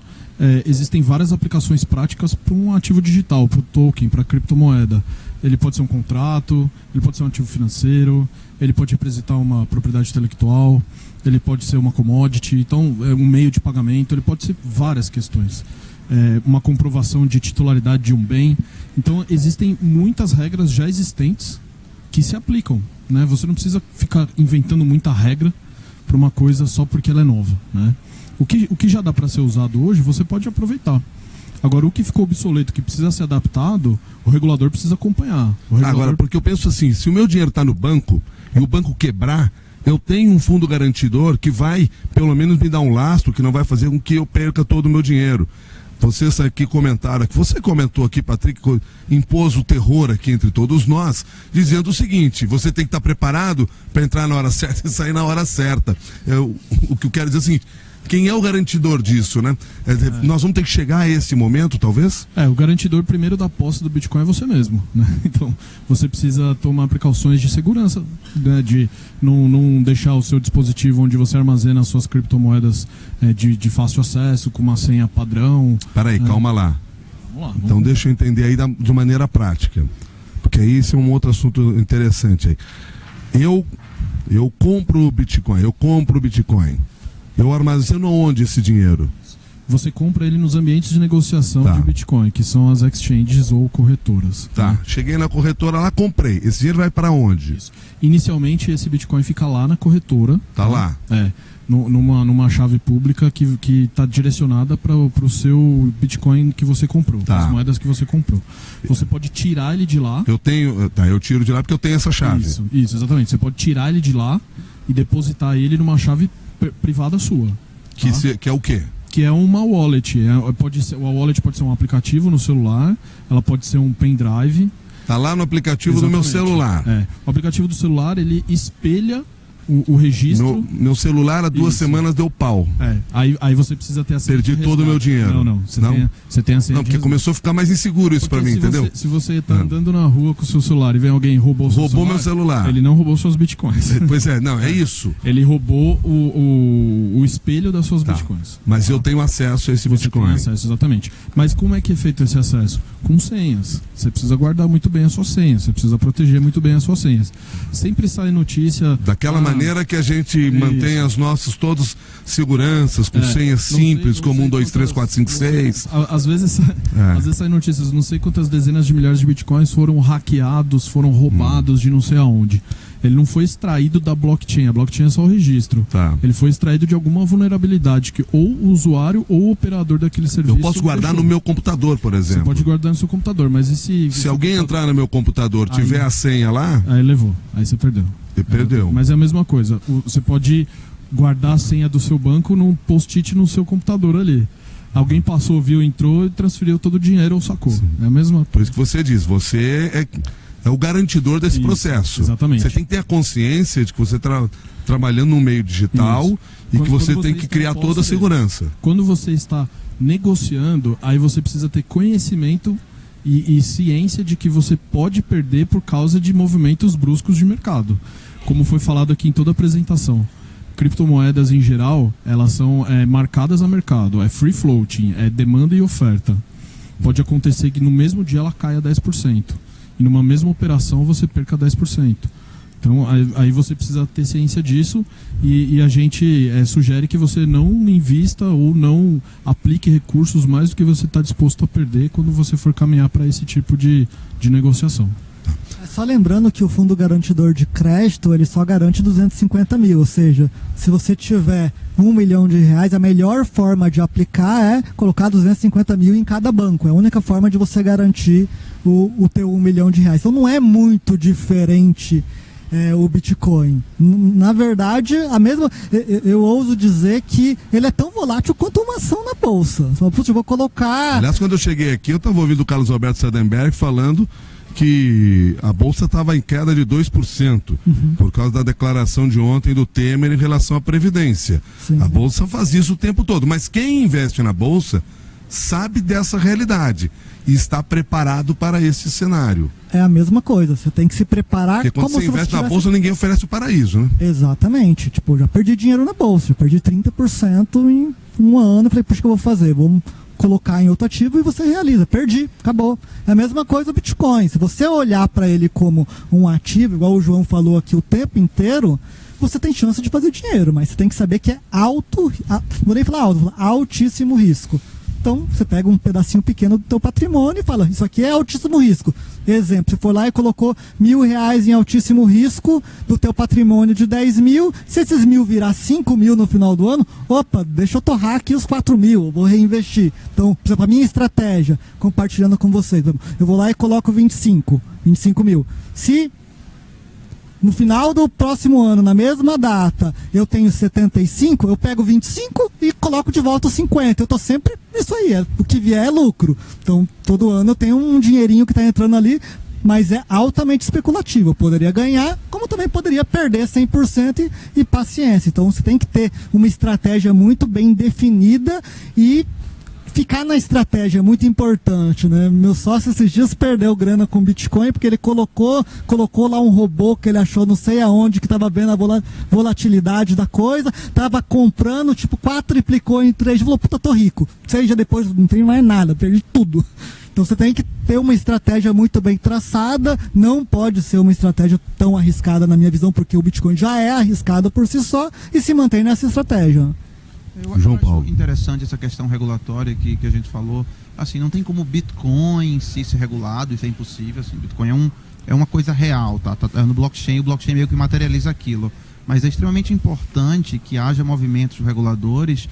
existem várias aplicações práticas para um ativo digital, para o token, para a criptomoeda. Ele pode ser um contrato, ele pode ser um ativo financeiro, ele pode representar uma propriedade intelectual, ele pode ser uma commodity, então é um meio de pagamento, ele pode ser várias questões. Uma comprovação de titularidade de um bem. Então existem muitas regras já existentes que se aplicam, né? Você não precisa ficar inventando muita regra para uma coisa só porque ela é nova, né? O que já dá para ser usado hoje, você pode aproveitar. Agora, o que ficou obsoleto, que precisa ser adaptado, o regulador precisa acompanhar. Agora, porque eu penso assim, se o meu dinheiro está no banco e o banco quebrar, eu tenho um fundo garantidor que vai, pelo menos, me dar um lastro, que não vai fazer com que eu perca todo o meu dinheiro. Vocês aqui comentaram, você comentou aqui, Patrick, impôs o terror aqui entre todos nós, dizendo o seguinte, você tem que estar preparado para entrar na hora certa e sair na hora certa. O que eu quero dizer é o seguinte, quem é o garantidor disso, né? Nós vamos ter que chegar a esse momento, talvez? O garantidor primeiro da posse do Bitcoin é você mesmo, né? Então, você precisa tomar precauções de segurança, né? De não deixar o seu dispositivo onde você armazena as suas criptomoedas de fácil acesso, com uma senha padrão. Peraí, calma lá. Então deixa eu entender aí de maneira prática. Porque que aí esse é um outro assunto interessante aí. Eu compro Bitcoin, eu armazeno onde esse dinheiro? Você compra ele nos ambientes de negociação de Bitcoin, que são as exchanges ou corretoras. Tá. Cheguei na corretora lá, comprei. Esse dinheiro vai para onde? Isso. Inicialmente, esse Bitcoin fica lá na corretora. Tá lá? Numa chave pública que está direcionada para o seu Bitcoin que você comprou, as moedas que você comprou. Você pode tirar ele de lá. Eu tiro de lá porque eu tenho essa chave. Isso, exatamente. Você pode tirar ele de lá e depositar ele numa chave privada sua. Que é o quê? Que é uma wallet. A wallet pode ser um aplicativo no celular, ela pode ser um pendrive. Tá lá no aplicativo do meu celular. O aplicativo do celular, ele espelha o registro. Meu celular há 2 semanas deu pau. Aí você precisa ter a senha. Perdi todo o meu dinheiro. Não. Você tem a senha. Não, porque começou a ficar mais inseguro isso para mim, entendeu? Se você tá andando na rua com o seu celular e vem alguém e roubou meu celular. Ele não roubou suas bitcoins. Pois é, não, é isso. Ele roubou o espelho das suas bitcoins. Mas eu tenho acesso a esse Bitcoin. Tem acesso, exatamente. Mas como é que é feito esse acesso? Com senhas. Você precisa guardar muito bem as suas senhas. Você precisa proteger muito bem as suas senhas. Sempre sai notícia. Daquela maneira que a gente mantém as nossas todos seguranças, com senhas simples, como 1, 2, 3, 4, 5, 6. Às vezes saem notícias, não sei quantas dezenas de milhares de bitcoins foram hackeados, foram roubados de não sei aonde. Ele não foi extraído da blockchain, a blockchain é só o registro. Ele foi extraído de alguma vulnerabilidade que ou o usuário ou o operador daquele serviço. Eu posso guardar no meu computador, por exemplo. Você pode guardar no seu computador, mas e se alguém entrar no meu computador, tiver a senha lá... Aí levou, aí você perdeu. Mas é a mesma coisa, você pode guardar a senha do seu banco num post-it no seu computador ali. Alguém passou, viu, entrou e transferiu todo o dinheiro ou sacou. É a mesma. Por isso que você diz, você é o garantidor desse processo. Exatamente. Você tem que ter a consciência de que você está trabalhando no meio digital e que você tem que criar toda a segurança. Quando você está negociando, aí você precisa ter conhecimento e ciência de que você pode perder por causa de movimentos bruscos de mercado. Como foi falado aqui em toda a apresentação. Criptomoedas em geral, elas são marcadas a mercado, é free floating, é demanda e oferta. Pode acontecer que no mesmo dia ela caia 10%. E numa mesma operação você perca 10%. Então aí você precisa ter ciência disso e a gente sugere que você não invista ou não aplique recursos mais do que você está disposto a perder quando você for caminhar para esse tipo de negociação. Só lembrando que o fundo garantidor de crédito, ele só garante 250 mil, ou seja, se você tiver R$1 milhão, a melhor forma de aplicar é colocar 250 mil em cada banco, é a única forma de você garantir o teu R$1 milhão. Então não é muito diferente o Bitcoin. Na verdade, eu ouso dizer que ele é tão volátil quanto uma ação na bolsa. Só, eu vou colocar... Aliás, quando eu cheguei aqui, eu estava ouvindo o Carlos Alberto Sadenberg falando que a bolsa estava em queda de 2%, por causa da declaração de ontem do Temer em relação à Previdência. Sim. A bolsa faz isso o tempo todo, mas quem investe na bolsa sabe dessa realidade e está preparado para esse cenário. É a mesma coisa, você tem que se preparar. Porque quando você investe na bolsa, ninguém oferece o paraíso, né? Exatamente, tipo, eu já perdi dinheiro na bolsa, já perdi 30% em um ano, falei, puxa, o que eu vou fazer? Vamos colocar em outro ativo e você realiza, perdi, acabou. É a mesma coisa o Bitcoin, se você olhar para ele como um ativo, igual o João falou aqui o tempo inteiro, você tem chance de fazer dinheiro, mas você tem que saber que é não vou nem falar alto, vou falar altíssimo risco. Então, você pega um pedacinho pequeno do teu patrimônio e fala, isso aqui é altíssimo risco. Exemplo, você foi lá e colocou R$1.000 em altíssimo risco do teu patrimônio de 10 mil, se esses 1.000 virar 5 mil no final do ano, opa, deixa eu torrar aqui os 4 mil, eu vou reinvestir. Então, por exemplo, a minha estratégia, compartilhando com vocês, eu vou lá e coloco 25 mil. Se no final do próximo ano, na mesma data, eu tenho 75, eu pego 25 e coloco de volta os 50. Eu estou sempre nisso aí, o que vier é lucro. Então, todo ano eu tenho um dinheirinho que está entrando ali, mas é altamente especulativo. Eu poderia ganhar, como também poderia perder 100% e paciência. Então, você tem que ter uma estratégia muito bem definida e ficar na estratégia é muito importante, né? Meu sócio esses dias perdeu grana com Bitcoin porque ele colocou lá um robô que ele achou não sei aonde, que estava vendo a volatilidade da coisa, estava comprando, tipo, 4 triplicou em 3, falou, puta, tô rico. 6 dias depois não tem mais nada, perdi tudo. Então você tem que ter uma estratégia muito bem traçada, não pode ser uma estratégia tão arriscada na minha visão, porque o Bitcoin já é arriscado por si só e se mantém nessa estratégia. João acho Paulo. interessante essa questão regulatória que a gente falou. Assim, não tem como o Bitcoin em si ser regulado, isso é impossível. Assim, Bitcoin é uma coisa real, tá no blockchain, o blockchain meio que materializa aquilo. Mas é extremamente importante que haja movimentos reguladores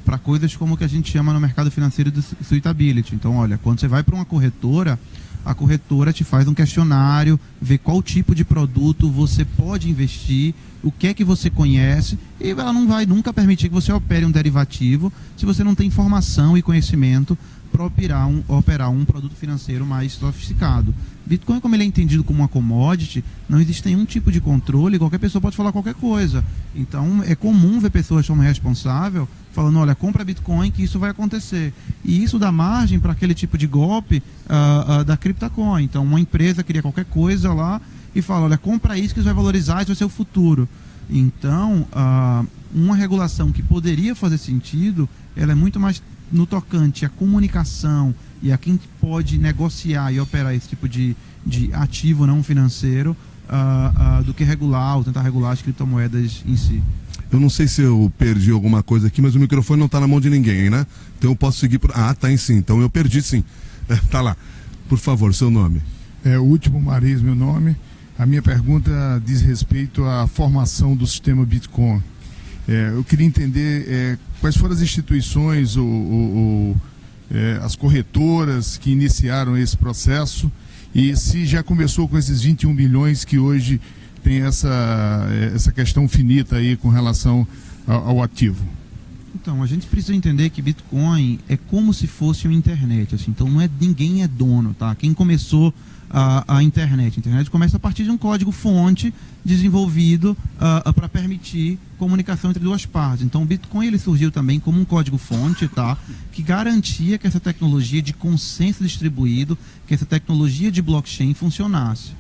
para coisas como o que a gente chama no mercado financeiro de suitability. Então, olha, quando você vai para uma corretora, a corretora te faz um questionário, vê qual tipo de produto você pode investir, o que é que você conhece, e ela não vai nunca permitir que você opere um derivativo se você não tem informação e conhecimento para operar um produto financeiro mais sofisticado. Bitcoin, como ele é entendido como uma commodity, não existe nenhum tipo de controle, qualquer pessoa pode falar qualquer coisa. Então é comum ver pessoas como responsável falando, olha, compra Bitcoin que isso vai acontecer. E isso dá margem para aquele tipo de golpe da CryptoCoin. Então uma empresa cria qualquer coisa lá e fala, olha, compra isso que isso vai valorizar, isso vai ser o futuro. Então, uma regulação que poderia fazer sentido, ela é muito mais no tocante à comunicação e a quem pode negociar e operar esse tipo de ativo não financeiro do que regular ou tentar regular as criptomoedas em si. Eu não sei se eu perdi alguma coisa aqui, mas o microfone não está na mão de ninguém, né? Então eu posso seguir por... Ah, tá em sim. Então eu perdi sim. Tá lá. Por favor, seu nome. Último Mariz, meu nome. A minha pergunta diz respeito à formação do sistema Bitcoin. Eu queria entender quais foram as instituições ou as corretoras que iniciaram esse processo e se já começou com esses 21 bilhões que hoje tem essa questão finita aí com relação ao ativo. Então, a gente precisa entender que Bitcoin é como se fosse uma internet. Assim, então, ninguém é dono, tá? Quem começou a internet começa a partir de um código-fonte desenvolvido para permitir comunicação entre duas partes. Então, o Bitcoin ele surgiu também como um código-fonte, tá? Que garantia que essa tecnologia de consenso distribuído, que essa tecnologia de blockchain funcionasse.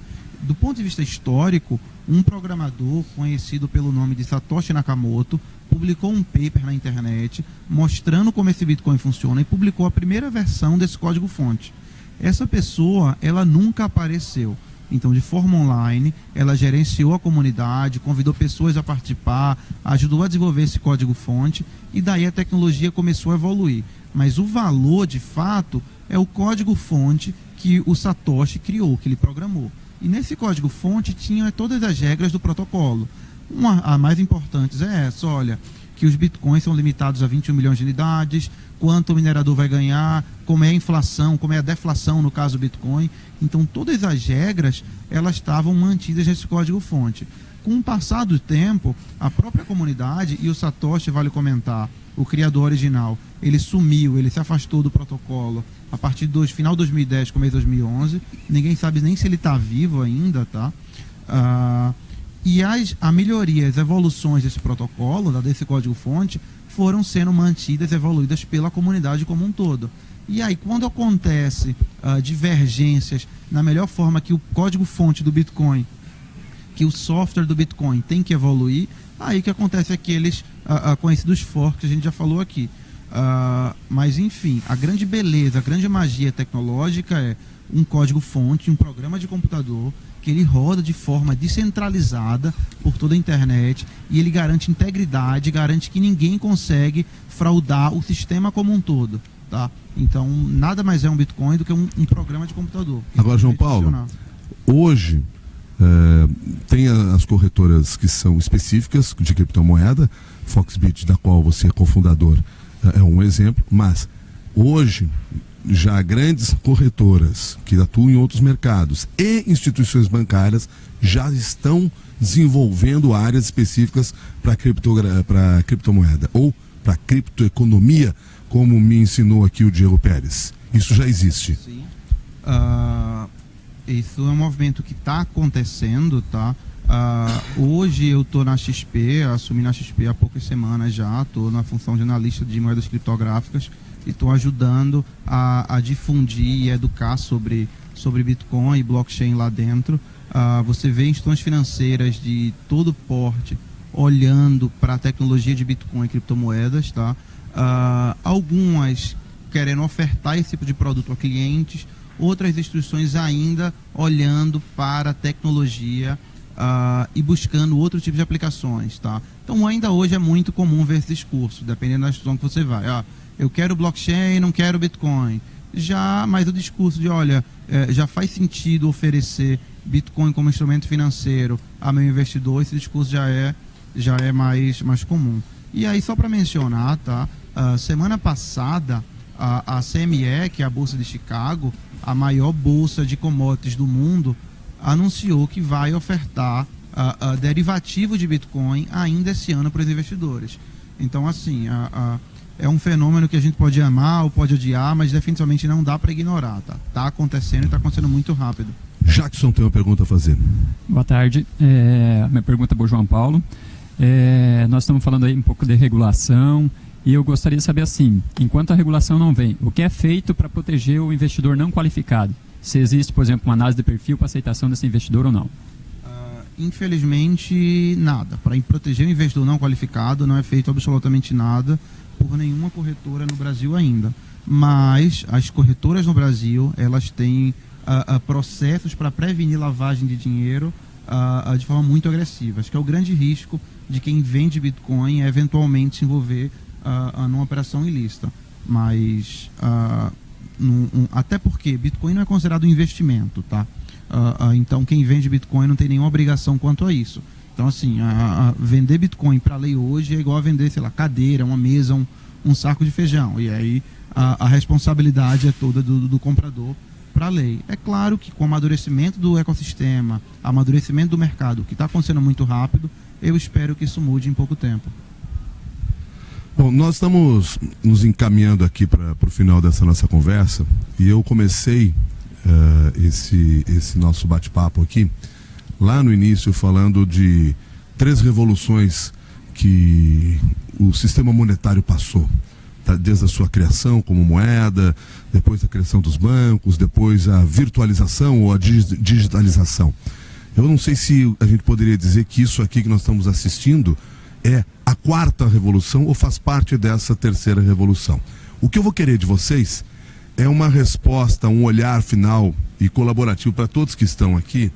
Do ponto de vista histórico, um programador conhecido pelo nome de Satoshi Nakamoto publicou um paper na internet mostrando como esse Bitcoin funciona e publicou a primeira versão desse código-fonte. Essa pessoa, ela nunca apareceu. Então, de forma online, ela gerenciou a comunidade, convidou pessoas a participar, ajudou a desenvolver esse código-fonte e daí a tecnologia começou a evoluir. Mas o valor, de fato, é o código-fonte que o Satoshi criou, que ele programou. E nesse código-fonte tinha todas as regras do protocolo. A mais importantes é essa, olha, que os bitcoins são limitados a 21 milhões de unidades, quanto o minerador vai ganhar, como é a inflação, como é a deflação no caso do Bitcoin. Então todas as regras, elas estavam mantidas nesse código-fonte. Com o passar do tempo, a própria comunidade e o Satoshi, vale comentar, o criador original, ele sumiu, ele se afastou do protocolo a partir do final de 2010, começo de 2011. Ninguém sabe nem se ele está vivo ainda, tá? E a melhoria, as evoluções desse protocolo, desse código-fonte, foram sendo mantidas, evoluídas pela comunidade como um todo. E aí, quando acontece divergências na melhor forma que o código-fonte do Bitcoin, que o software do Bitcoin tem que evoluir, aí que acontece aqueles conhecidos forks que a gente já falou aqui. Mas, enfim, a grande beleza, a grande magia tecnológica é um código-fonte, um programa de computador que ele roda de forma descentralizada por toda a internet e ele garante integridade, garante que ninguém consegue fraudar o sistema como um todo, tá? Então, nada mais é um Bitcoin do que um programa de computador. Agora, João Paulo, hoje tem as corretoras que são específicas de criptomoeda, Foxbit, da qual você é cofundador, é um exemplo, mas hoje já grandes corretoras que atuam em outros mercados e instituições bancárias já estão desenvolvendo áreas específicas para criptomoeda ou para criptoeconomia, como me ensinou aqui o Diego Pérez. Isso já existe. Sim. Isso é um movimento que está acontecendo, tá? Hoje eu estou na XP, assumi na XP há poucas semanas já, estou na função de analista de moedas criptográficas e estou ajudando a difundir e educar sobre Bitcoin e blockchain lá dentro. Você vê instituições financeiras de todo porte olhando para a tecnologia de Bitcoin e criptomoedas, tá? Algumas querendo ofertar esse tipo de produto a clientes, outras instituições ainda olhando para a tecnologia e buscando outro tipo de aplicações, tá? Então ainda hoje é muito comum ver esse discurso, dependendo da instituição que você vai. Eu quero blockchain, não quero Bitcoin. Mas o discurso de, já faz sentido oferecer Bitcoin como instrumento financeiro a meu investidor, esse discurso já é mais comum. E aí, só para mencionar, tá? Semana passada, a CME, que é a Bolsa de Chicago, a maior bolsa de commodities do mundo, anunciou que vai ofertar derivativo de Bitcoin ainda esse ano para os investidores. Então, assim, é um fenômeno que a gente pode amar ou pode odiar, mas definitivamente não dá para ignorar, tá? Tá acontecendo e está acontecendo muito rápido. Jackson tem uma pergunta a fazer. Boa tarde. Minha pergunta é para o João Paulo. Nós estamos falando aí um pouco de regulação e eu gostaria de saber assim, enquanto a regulação não vem, o que é feito para proteger o investidor não qualificado? Se existe, por exemplo, uma análise de perfil para aceitação desse investidor ou não? Infelizmente, nada. Para proteger o investidor não qualificado não é feito absolutamente nada por nenhuma corretora no Brasil ainda. Mas as corretoras no Brasil, elas têm processos para prevenir lavagem de dinheiro de forma muito agressiva. Acho que é o grande risco de quem vende Bitcoin é eventualmente se envolver numa operação ilícita. Mas, até porque Bitcoin não é considerado um investimento, tá? Então, quem vende Bitcoin não tem nenhuma obrigação quanto a isso. Então, assim, vender Bitcoin para a lei hoje é igual a vender, sei lá, cadeira, uma mesa, um saco de feijão. E aí a responsabilidade é toda do comprador para a lei. É claro que com o amadurecimento do ecossistema, amadurecimento do mercado, que está acontecendo muito rápido, eu espero que isso mude em pouco tempo. Bom, nós estamos nos encaminhando aqui para o final dessa nossa conversa e eu comecei esse nosso bate-papo aqui lá no início falando de 3 revoluções que o sistema monetário passou, tá? Desde a sua criação como moeda, depois a criação dos bancos, depois a virtualização ou a digitalização. Eu não sei se a gente poderia dizer que isso aqui que nós estamos assistindo é a 4ª revolução ou faz parte dessa 3ª revolução. O que eu vou querer de vocês é uma resposta, um olhar final e colaborativo para todos que estão aqui,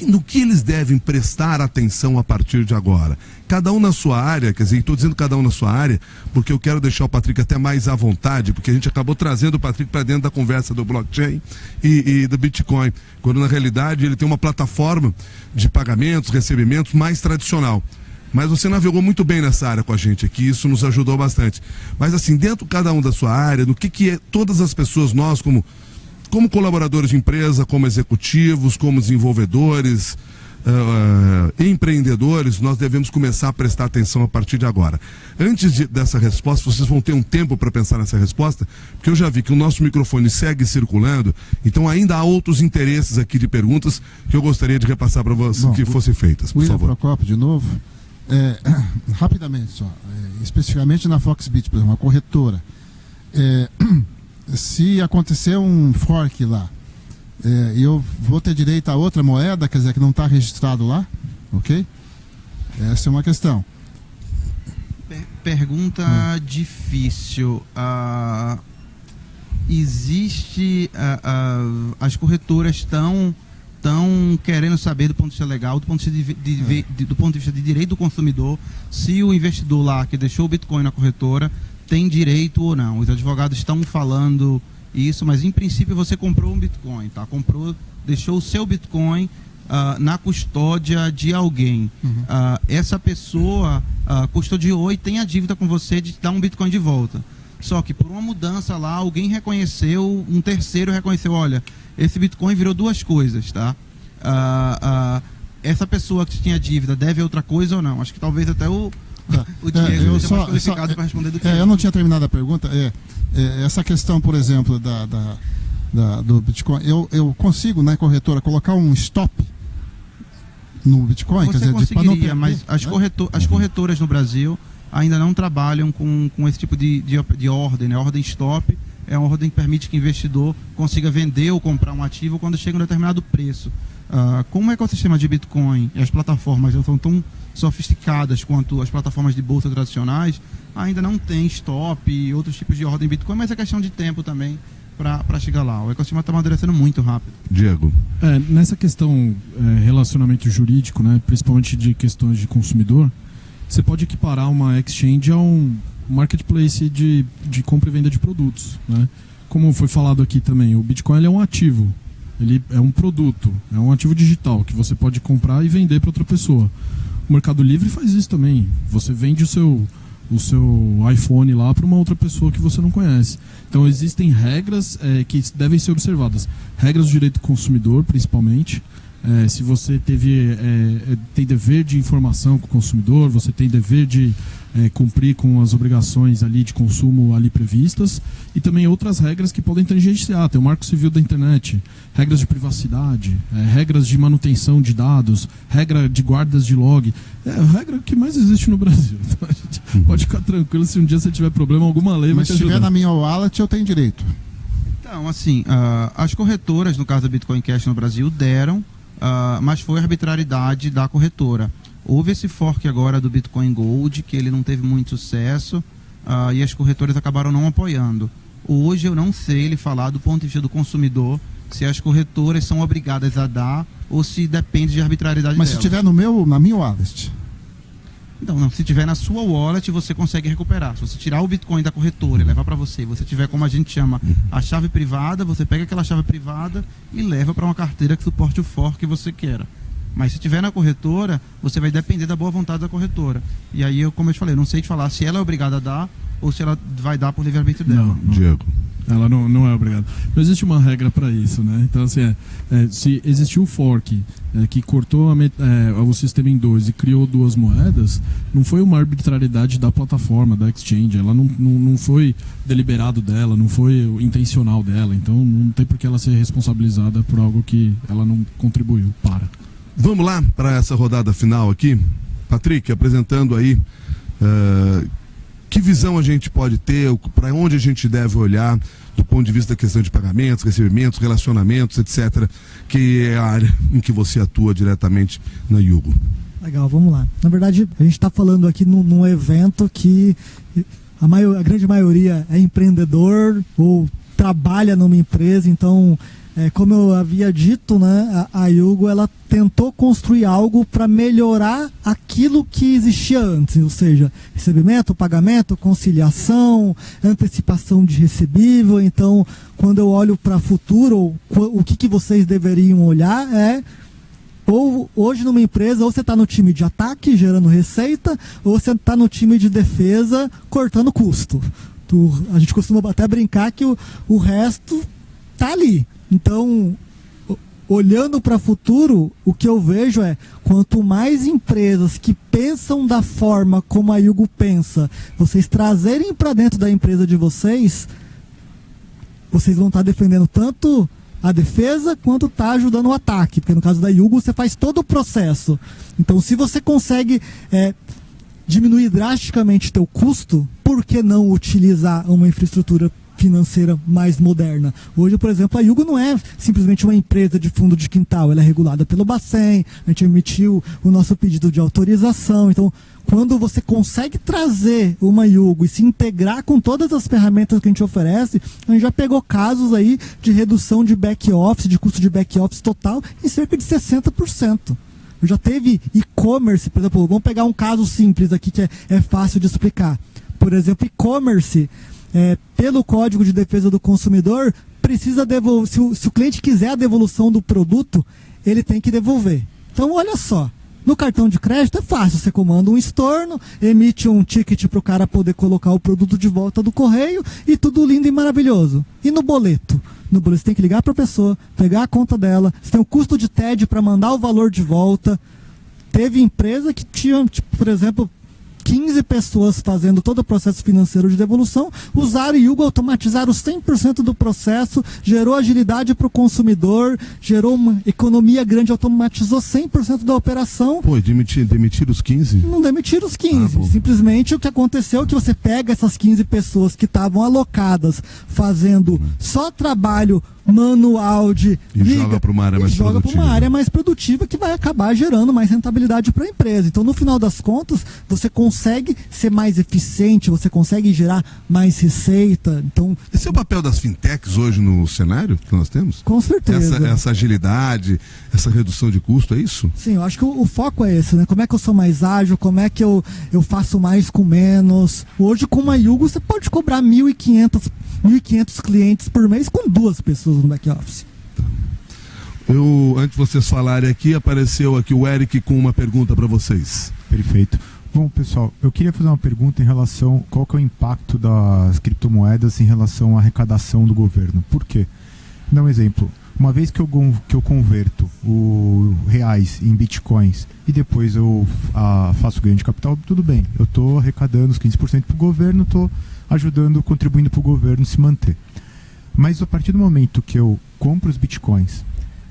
no que eles devem prestar atenção a partir de agora. Cada um na sua área, quer dizer, estou dizendo cada um na sua área, porque eu quero deixar o Patrick até mais à vontade, porque a gente acabou trazendo o Patrick para dentro da conversa do blockchain e do Bitcoin, quando na realidade ele tem uma plataforma de pagamentos, recebimentos mais tradicional. Mas você navegou muito bem nessa área com a gente aqui, isso nos ajudou bastante. Mas assim, dentro cada um da sua área, no que é todas as pessoas, nós como colaboradores de empresa, como executivos, como desenvolvedores, empreendedores, nós devemos começar a prestar atenção a partir de agora. Antes dessa resposta, vocês vão ter um tempo para pensar nessa resposta, porque eu já vi que o nosso microfone segue circulando, então ainda há outros interesses aqui de perguntas que eu gostaria de repassar para vocês, que fossem feitas, por William favor. Procopio, de novo. Rapidamente só, especificamente na Foxbit, por exemplo, uma corretora. Se acontecer um fork lá, eu vou ter direito a outra moeda, quer dizer, que não está registrado lá, ok? Essa é uma questão. Pergunta difícil. Existe... as corretoras estão querendo saber do ponto de vista legal, do ponto de vista de direito do consumidor, se o investidor lá que deixou o Bitcoin na corretora tem direito ou não. Os advogados estão falando isso, mas em princípio você comprou um Bitcoin, tá? Deixou o seu Bitcoin na custódia de alguém. Essa pessoa custodiou e tem a dívida com você de dar um Bitcoin de volta. Só que por uma mudança lá, alguém reconheceu, um terceiro reconheceu, olha, esse Bitcoin virou 2 coisas, tá? Essa pessoa que tinha dívida deve outra coisa ou não? Acho que talvez até o Diego seja mais qualificado para responder do que eu não tinha terminado a pergunta. Essa questão, por exemplo, do Bitcoin, eu consigo, na corretora, colocar um stop no Bitcoin? Você conseguiria, mas as corretoras no Brasil ainda não trabalham com esse tipo de ordem, né? A ordem stop é uma ordem que permite que o investidor consiga vender ou comprar um ativo quando chega a um determinado preço. Como o ecossistema de Bitcoin e as plataformas não são tão sofisticadas quanto as plataformas de bolsa tradicionais, ainda não tem stop e outros tipos de ordem Bitcoin, mas é questão de tempo também para chegar lá. O ecossistema está amadurecendo muito rápido. Diego. Nessa questão relacionamento jurídico, né, principalmente de questões de consumidor, você pode equiparar uma exchange a um marketplace de compra e venda de produtos, né? Como foi falado aqui também, o Bitcoin ele é um ativo, ele é um produto, é um ativo digital que você pode comprar e vender para outra pessoa. O Mercado Livre faz isso também. Você vende o seu iPhone lá para uma outra pessoa que você não conhece. Então existem regras que devem ser observadas. Regras do direito do consumidor, principalmente. Se você tem dever de informação com o consumidor, você tem dever de cumprir com as obrigações ali de consumo ali previstas, e também outras regras que podem tangenciar. Tem o Marco Civil da Internet, regras de privacidade, regras de manutenção de dados, regra de guardas de log. É a regra que mais existe no Brasil. Então a gente pode ficar tranquilo, se um dia você tiver problema, alguma lei vai te ajudar. Mas se tiver na minha wallet, eu tenho direito. Então, assim, as corretoras, no caso da Bitcoin Cash no Brasil, deram, mas foi a arbitrariedade da corretora. Houve esse fork agora do Bitcoin Gold, que ele não teve muito sucesso, e as corretoras acabaram não apoiando. Hoje eu não sei ele falar do ponto de vista do consumidor se as corretoras são obrigadas a dar ou se depende de arbitrariedade Mas delas. se tiver na minha wallet? Então, não, se tiver na sua wallet, você consegue recuperar. Se você tirar o Bitcoin da corretora e levar para você tiver, como a gente chama, a chave privada, você pega aquela chave privada e leva para uma carteira que suporte o fork que você queira. Mas se tiver na corretora, você vai depender da boa vontade da corretora. E aí, como eu te falei, não sei te falar se ela é obrigada a dar ou se ela vai dar por livre-arbítrio dela. Não, Diego. Ela não é obrigada. Não existe uma regra para isso, né? Então, assim, se existiu o fork que cortou o sistema em dois e criou duas moedas, não foi uma arbitrariedade da plataforma, da exchange. Ela não foi deliberado dela, não foi intencional dela. Então, não tem por que ela ser responsabilizada por algo que ela não contribuiu para. Vamos lá para essa rodada final aqui. Patrick, apresentando aí que visão a gente pode ter, para onde a gente deve olhar do ponto de vista da questão de pagamentos, recebimentos, relacionamentos, etc., que é a área em que você atua diretamente na Yugo. Legal, vamos lá. Na verdade, a gente está falando aqui num evento que a grande maioria é empreendedor ou trabalha numa empresa, então... como eu havia dito, né, a Yugo ela tentou construir algo para melhorar aquilo que existia antes, ou seja, recebimento, pagamento, conciliação, antecipação de recebível. Então, quando eu olho para o futuro, o que vocês deveriam olhar ou hoje numa empresa, ou você está no time de ataque gerando receita, ou você está no time de defesa cortando custo. A gente costuma até brincar que o resto está ali. Então, olhando para o futuro, o que eu vejo quanto mais empresas que pensam da forma como a Yugo pensa, vocês trazerem para dentro da empresa de vocês vão estar defendendo tanto a defesa quanto está ajudando o ataque, porque no caso da Yugo você faz todo o processo. Então, se você consegue diminuir drasticamente o teu custo, por que não utilizar uma infraestrutura financeira mais moderna? Hoje, por exemplo, a Yugo não é simplesmente uma empresa de fundo de quintal, ela é regulada pelo Bacen, a gente emitiu o nosso pedido de autorização. Então, quando você consegue trazer uma Yugo e se integrar com todas as ferramentas que a gente oferece, a gente já pegou casos aí de redução de back-office, de custo de back-office total em cerca de 60%. Já teve e-commerce, por exemplo, vamos pegar um caso simples aqui que é fácil de explicar. Por exemplo, e-commerce, pelo Código de Defesa do Consumidor, precisa devolver. Se o cliente quiser a devolução do produto, ele tem que devolver. Então, olha só, no cartão de crédito é fácil, você comanda um estorno, emite um ticket para o cara poder colocar o produto de volta do correio e tudo lindo e maravilhoso. E no boleto? No boleto você tem que ligar para a pessoa, pegar a conta dela, você tem o custo de TED para mandar o valor de volta. Teve empresa que tinha, por exemplo, 15 pessoas fazendo todo o processo financeiro de devolução, usaram o Yugo, automatizaram 100% do processo, gerou agilidade para o consumidor, gerou uma economia grande, automatizou 100% da operação. Pô, demitir os 15? Não demitiram os 15. Simplesmente o que aconteceu é que você pega essas 15 pessoas que estavam alocadas fazendo só trabalho manual de joga para uma área mais joga para uma área mais produtiva que vai acabar gerando mais rentabilidade para a empresa. Então, no final das contas, você consegue ser mais eficiente, você consegue gerar mais receita. Então, esse é o papel das fintechs hoje no cenário que nós temos? Com certeza. Essa agilidade, essa redução de custo, é isso? Sim, eu acho que o foco é esse, né? Como é que eu sou mais ágil, como é que eu faço mais com menos. Hoje, com uma Yugo, você pode cobrar 1.500 clientes por mês com 2 pessoas no back-office. Antes de vocês falarem aqui, apareceu aqui o Eric com uma pergunta para vocês. Perfeito. Bom, pessoal, eu queria fazer uma pergunta em relação qual que é o impacto das criptomoedas em relação à arrecadação do governo. Por quê? Vou dar um exemplo. Uma vez que eu converto o reais em bitcoins e depois eu faço ganho de capital, tudo bem. Eu estou arrecadando os 15% para o governo, estou ajudando, contribuindo para o governo se manter. Mas a partir do momento que eu compro os bitcoins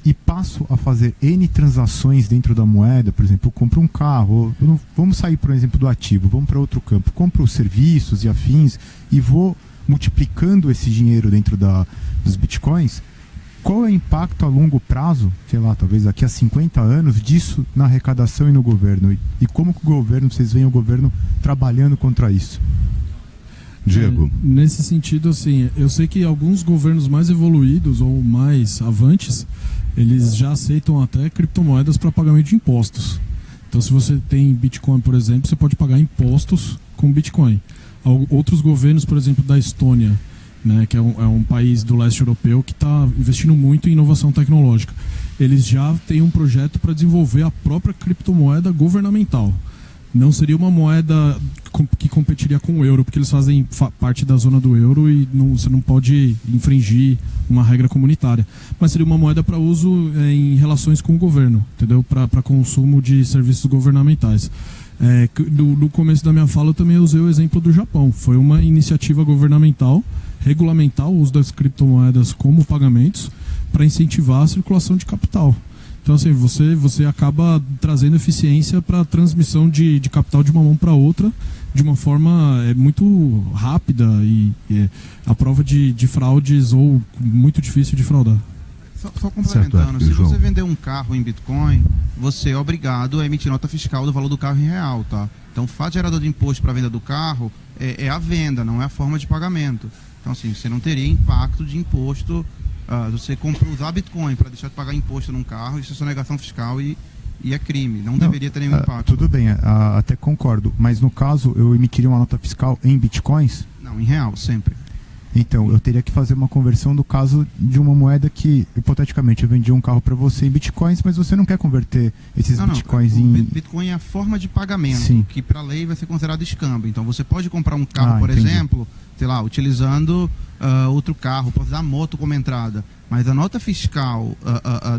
e passo a fazer N transações dentro da moeda, por exemplo, eu compro um carro, vamos sair, por exemplo, do ativo, vamos para outro campo, compro serviços e afins e vou multiplicando esse dinheiro dentro dos bitcoins, qual é o impacto a longo prazo, sei lá, talvez daqui a 50 anos, disso na arrecadação e no governo? E como que o governo, vocês veem o governo trabalhando contra isso? Diego. Nesse sentido, assim, eu sei que alguns governos mais evoluídos ou mais avantes, eles já aceitam até criptomoedas para pagamento de impostos. Então, se você tem Bitcoin, por exemplo, você pode pagar impostos com Bitcoin. Outros governos, por exemplo, da Estônia, né, que é um país do leste europeu que está investindo muito em inovação tecnológica, eles já têm um projeto para desenvolver a própria criptomoeda governamental. Não seria uma moeda que competiria com o euro, porque eles fazem parte da zona do euro e você não pode infringir uma regra comunitária. Mas seria uma moeda para uso em relações com o governo, entendeu? Para consumo de serviços governamentais. No começo da minha fala eu também usei o exemplo do Japão. Foi uma iniciativa governamental regulamentar o uso das criptomoedas como pagamentos para incentivar a circulação de capital. Então, assim, você acaba trazendo eficiência para a transmissão de capital de uma mão para outra de uma forma muito rápida e a prova de fraudes ou muito difícil de fraudar. Só complementando, se você vender um carro em Bitcoin, você é obrigado a emitir nota fiscal do valor do carro em real, tá? Então, o fato gerador de imposto para a venda do carro é a venda, não é a forma de pagamento. Então, assim, você não teria impacto de imposto. Você usar Bitcoin para deixar de pagar imposto num carro, isso é sonegação fiscal e é crime. Não deveria ter nenhum impacto. Tudo bem, até concordo. Mas no caso, eu emitiria uma nota fiscal em Bitcoins? Não, em real, sempre. Então, eu teria que fazer uma conversão do caso de uma moeda que, hipoteticamente, eu vendi um carro para você em Bitcoins, mas você não quer converter esses Bitcoins em... Bitcoin é a forma de pagamento, Sim. que para a lei vai ser considerado escambo. Então, você pode comprar um carro, por exemplo, sei lá, utilizando outro carro, pode usar a moto como entrada. Mas a nota fiscal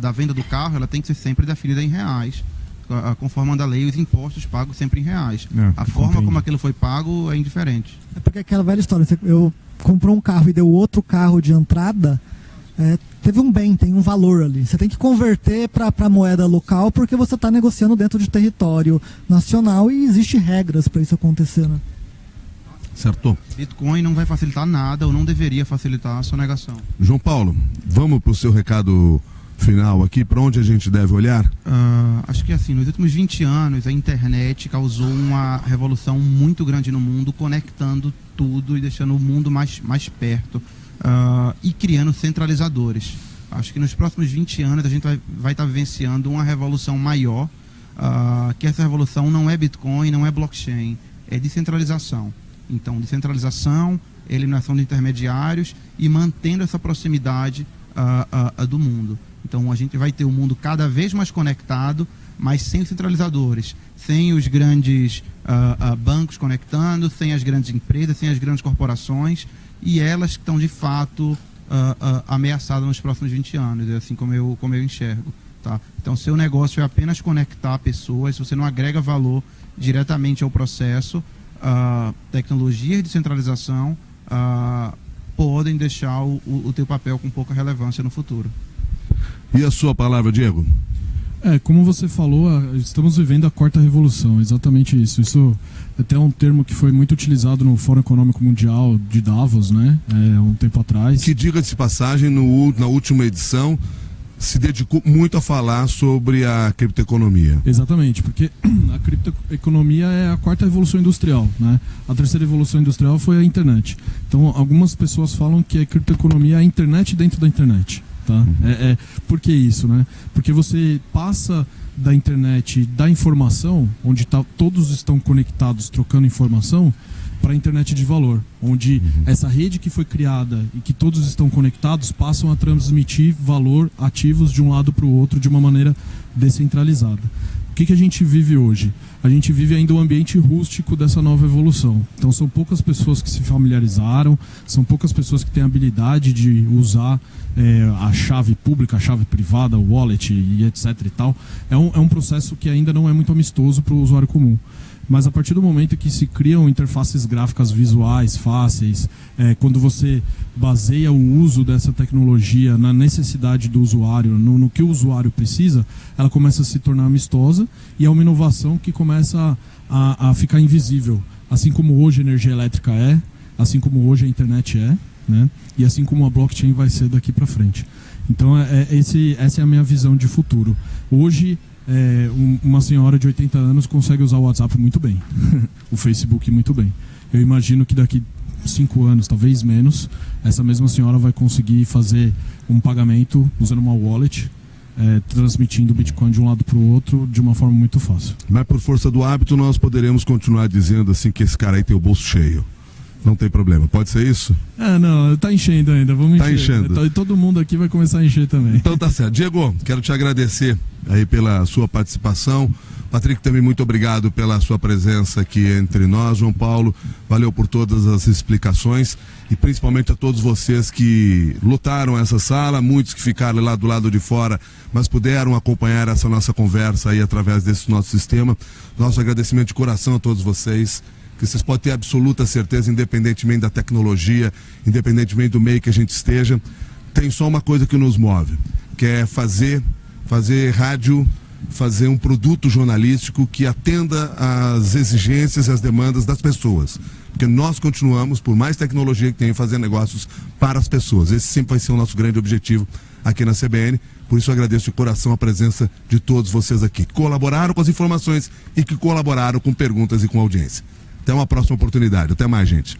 da venda do carro, ela tem que ser sempre definida em reais. Conforme manda a lei, os impostos pagos sempre em reais. A forma como aquilo foi pago é indiferente. É porque aquela velha história, eu comprou um carro e deu outro carro de entrada, teve um bem, tem um valor ali. Você tem que converter para moeda local porque você está negociando dentro de território nacional e existem regras para isso acontecer, né? Certo? Bitcoin não vai facilitar nada ou não deveria facilitar a sonegação. João Paulo, vamos para o seu recado final aqui, para onde a gente deve olhar? Acho que assim, nos últimos 20 anos a internet causou uma revolução muito grande no mundo, conectando tudo e deixando o mundo mais perto e criando centralizadores. Acho que nos próximos 20 anos a gente vai estar vivenciando uma revolução maior, que essa revolução não é Bitcoin, não é blockchain, é descentralização. Então, descentralização, eliminação de intermediários e mantendo essa proximidade do mundo. Então, a gente vai ter um mundo cada vez mais conectado, mas sem os centralizadores, sem os grandes bancos conectando, sem as grandes empresas, sem as grandes corporações, e elas que estão, de fato, ameaçadas nos próximos 20 anos, é assim como eu enxergo. Tá? Então, seu negócio é apenas conectar pessoas, se você não agrega valor diretamente ao processo, tecnologias de centralização podem deixar o teu papel com pouca relevância no futuro. E a sua palavra, Diego? Como você falou, estamos vivendo a quarta revolução, exatamente isso. Isso até é um termo que foi muito utilizado no Fórum Econômico Mundial de Davos, né? Um tempo atrás. Que, diga-se de passagem, na última edição se dedicou muito a falar sobre a criptoeconomia. Exatamente, porque a criptoeconomia é a quarta revolução industrial, né? A terceira revolução industrial foi a internet. Então, algumas pessoas falam que a criptoeconomia é a internet dentro da internet. Tá? Por que isso, né? Porque você passa da internet da informação, onde todos estão conectados trocando informação, para a internet de valor, onde essa rede que foi criada e que todos estão conectados passam a transmitir valor, ativos de um lado para o outro de uma maneira descentralizada. O que a gente vive hoje? A gente vive ainda um ambiente rústico dessa nova evolução. Então são poucas pessoas que se familiarizaram, são poucas pessoas que têm a habilidade de usar a chave pública, a chave privada, o wallet e etc e tal. É um processo que ainda não é muito amistoso para o usuário comum. Mas a partir do momento que se criam interfaces gráficas visuais fáceis, quando você baseia o uso dessa tecnologia na necessidade do usuário, no que o usuário precisa, ela começa a se tornar amistosa e é uma inovação que começa a ficar invisível. Assim como hoje a energia elétrica assim como hoje a internet né? E assim como a blockchain vai ser daqui para frente. Então essa é a minha visão de futuro. Hoje, uma senhora de 80 anos consegue usar o WhatsApp muito bem, o Facebook muito bem. Eu imagino que daqui 5 anos, talvez menos, essa mesma senhora vai conseguir fazer um pagamento usando uma wallet, transmitindo Bitcoin de um lado para o outro de uma forma muito fácil. Mas por força do hábito nós poderemos continuar dizendo assim que esse cara aí tem o bolso cheio. Não tem problema, pode ser isso? Não, tá enchendo ainda, vamos encher. Tá enchendo. Todo mundo aqui vai começar a encher também. Então tá certo. Diego, quero te agradecer aí pela sua participação. Patrick, também muito obrigado pela sua presença aqui entre nós. João Paulo, valeu por todas as explicações e principalmente a todos vocês que lutaram essa sala, muitos que ficaram lá do lado de fora, mas puderam acompanhar essa nossa conversa aí através desse nosso sistema. Nosso agradecimento de coração a todos vocês. Que vocês podem ter absoluta certeza, independentemente da tecnologia, independentemente do meio que a gente esteja, tem só uma coisa que nos move, que é fazer rádio, fazer um produto jornalístico que atenda às exigências e às demandas das pessoas. Porque nós continuamos, por mais tecnologia que tenha, fazer negócios para as pessoas. Esse sempre vai ser o nosso grande objetivo aqui na CBN. Por isso eu agradeço de coração a presença de todos vocês aqui, que colaboraram com as informações e que colaboraram com perguntas e com audiência. Até uma próxima oportunidade. Até mais, gente.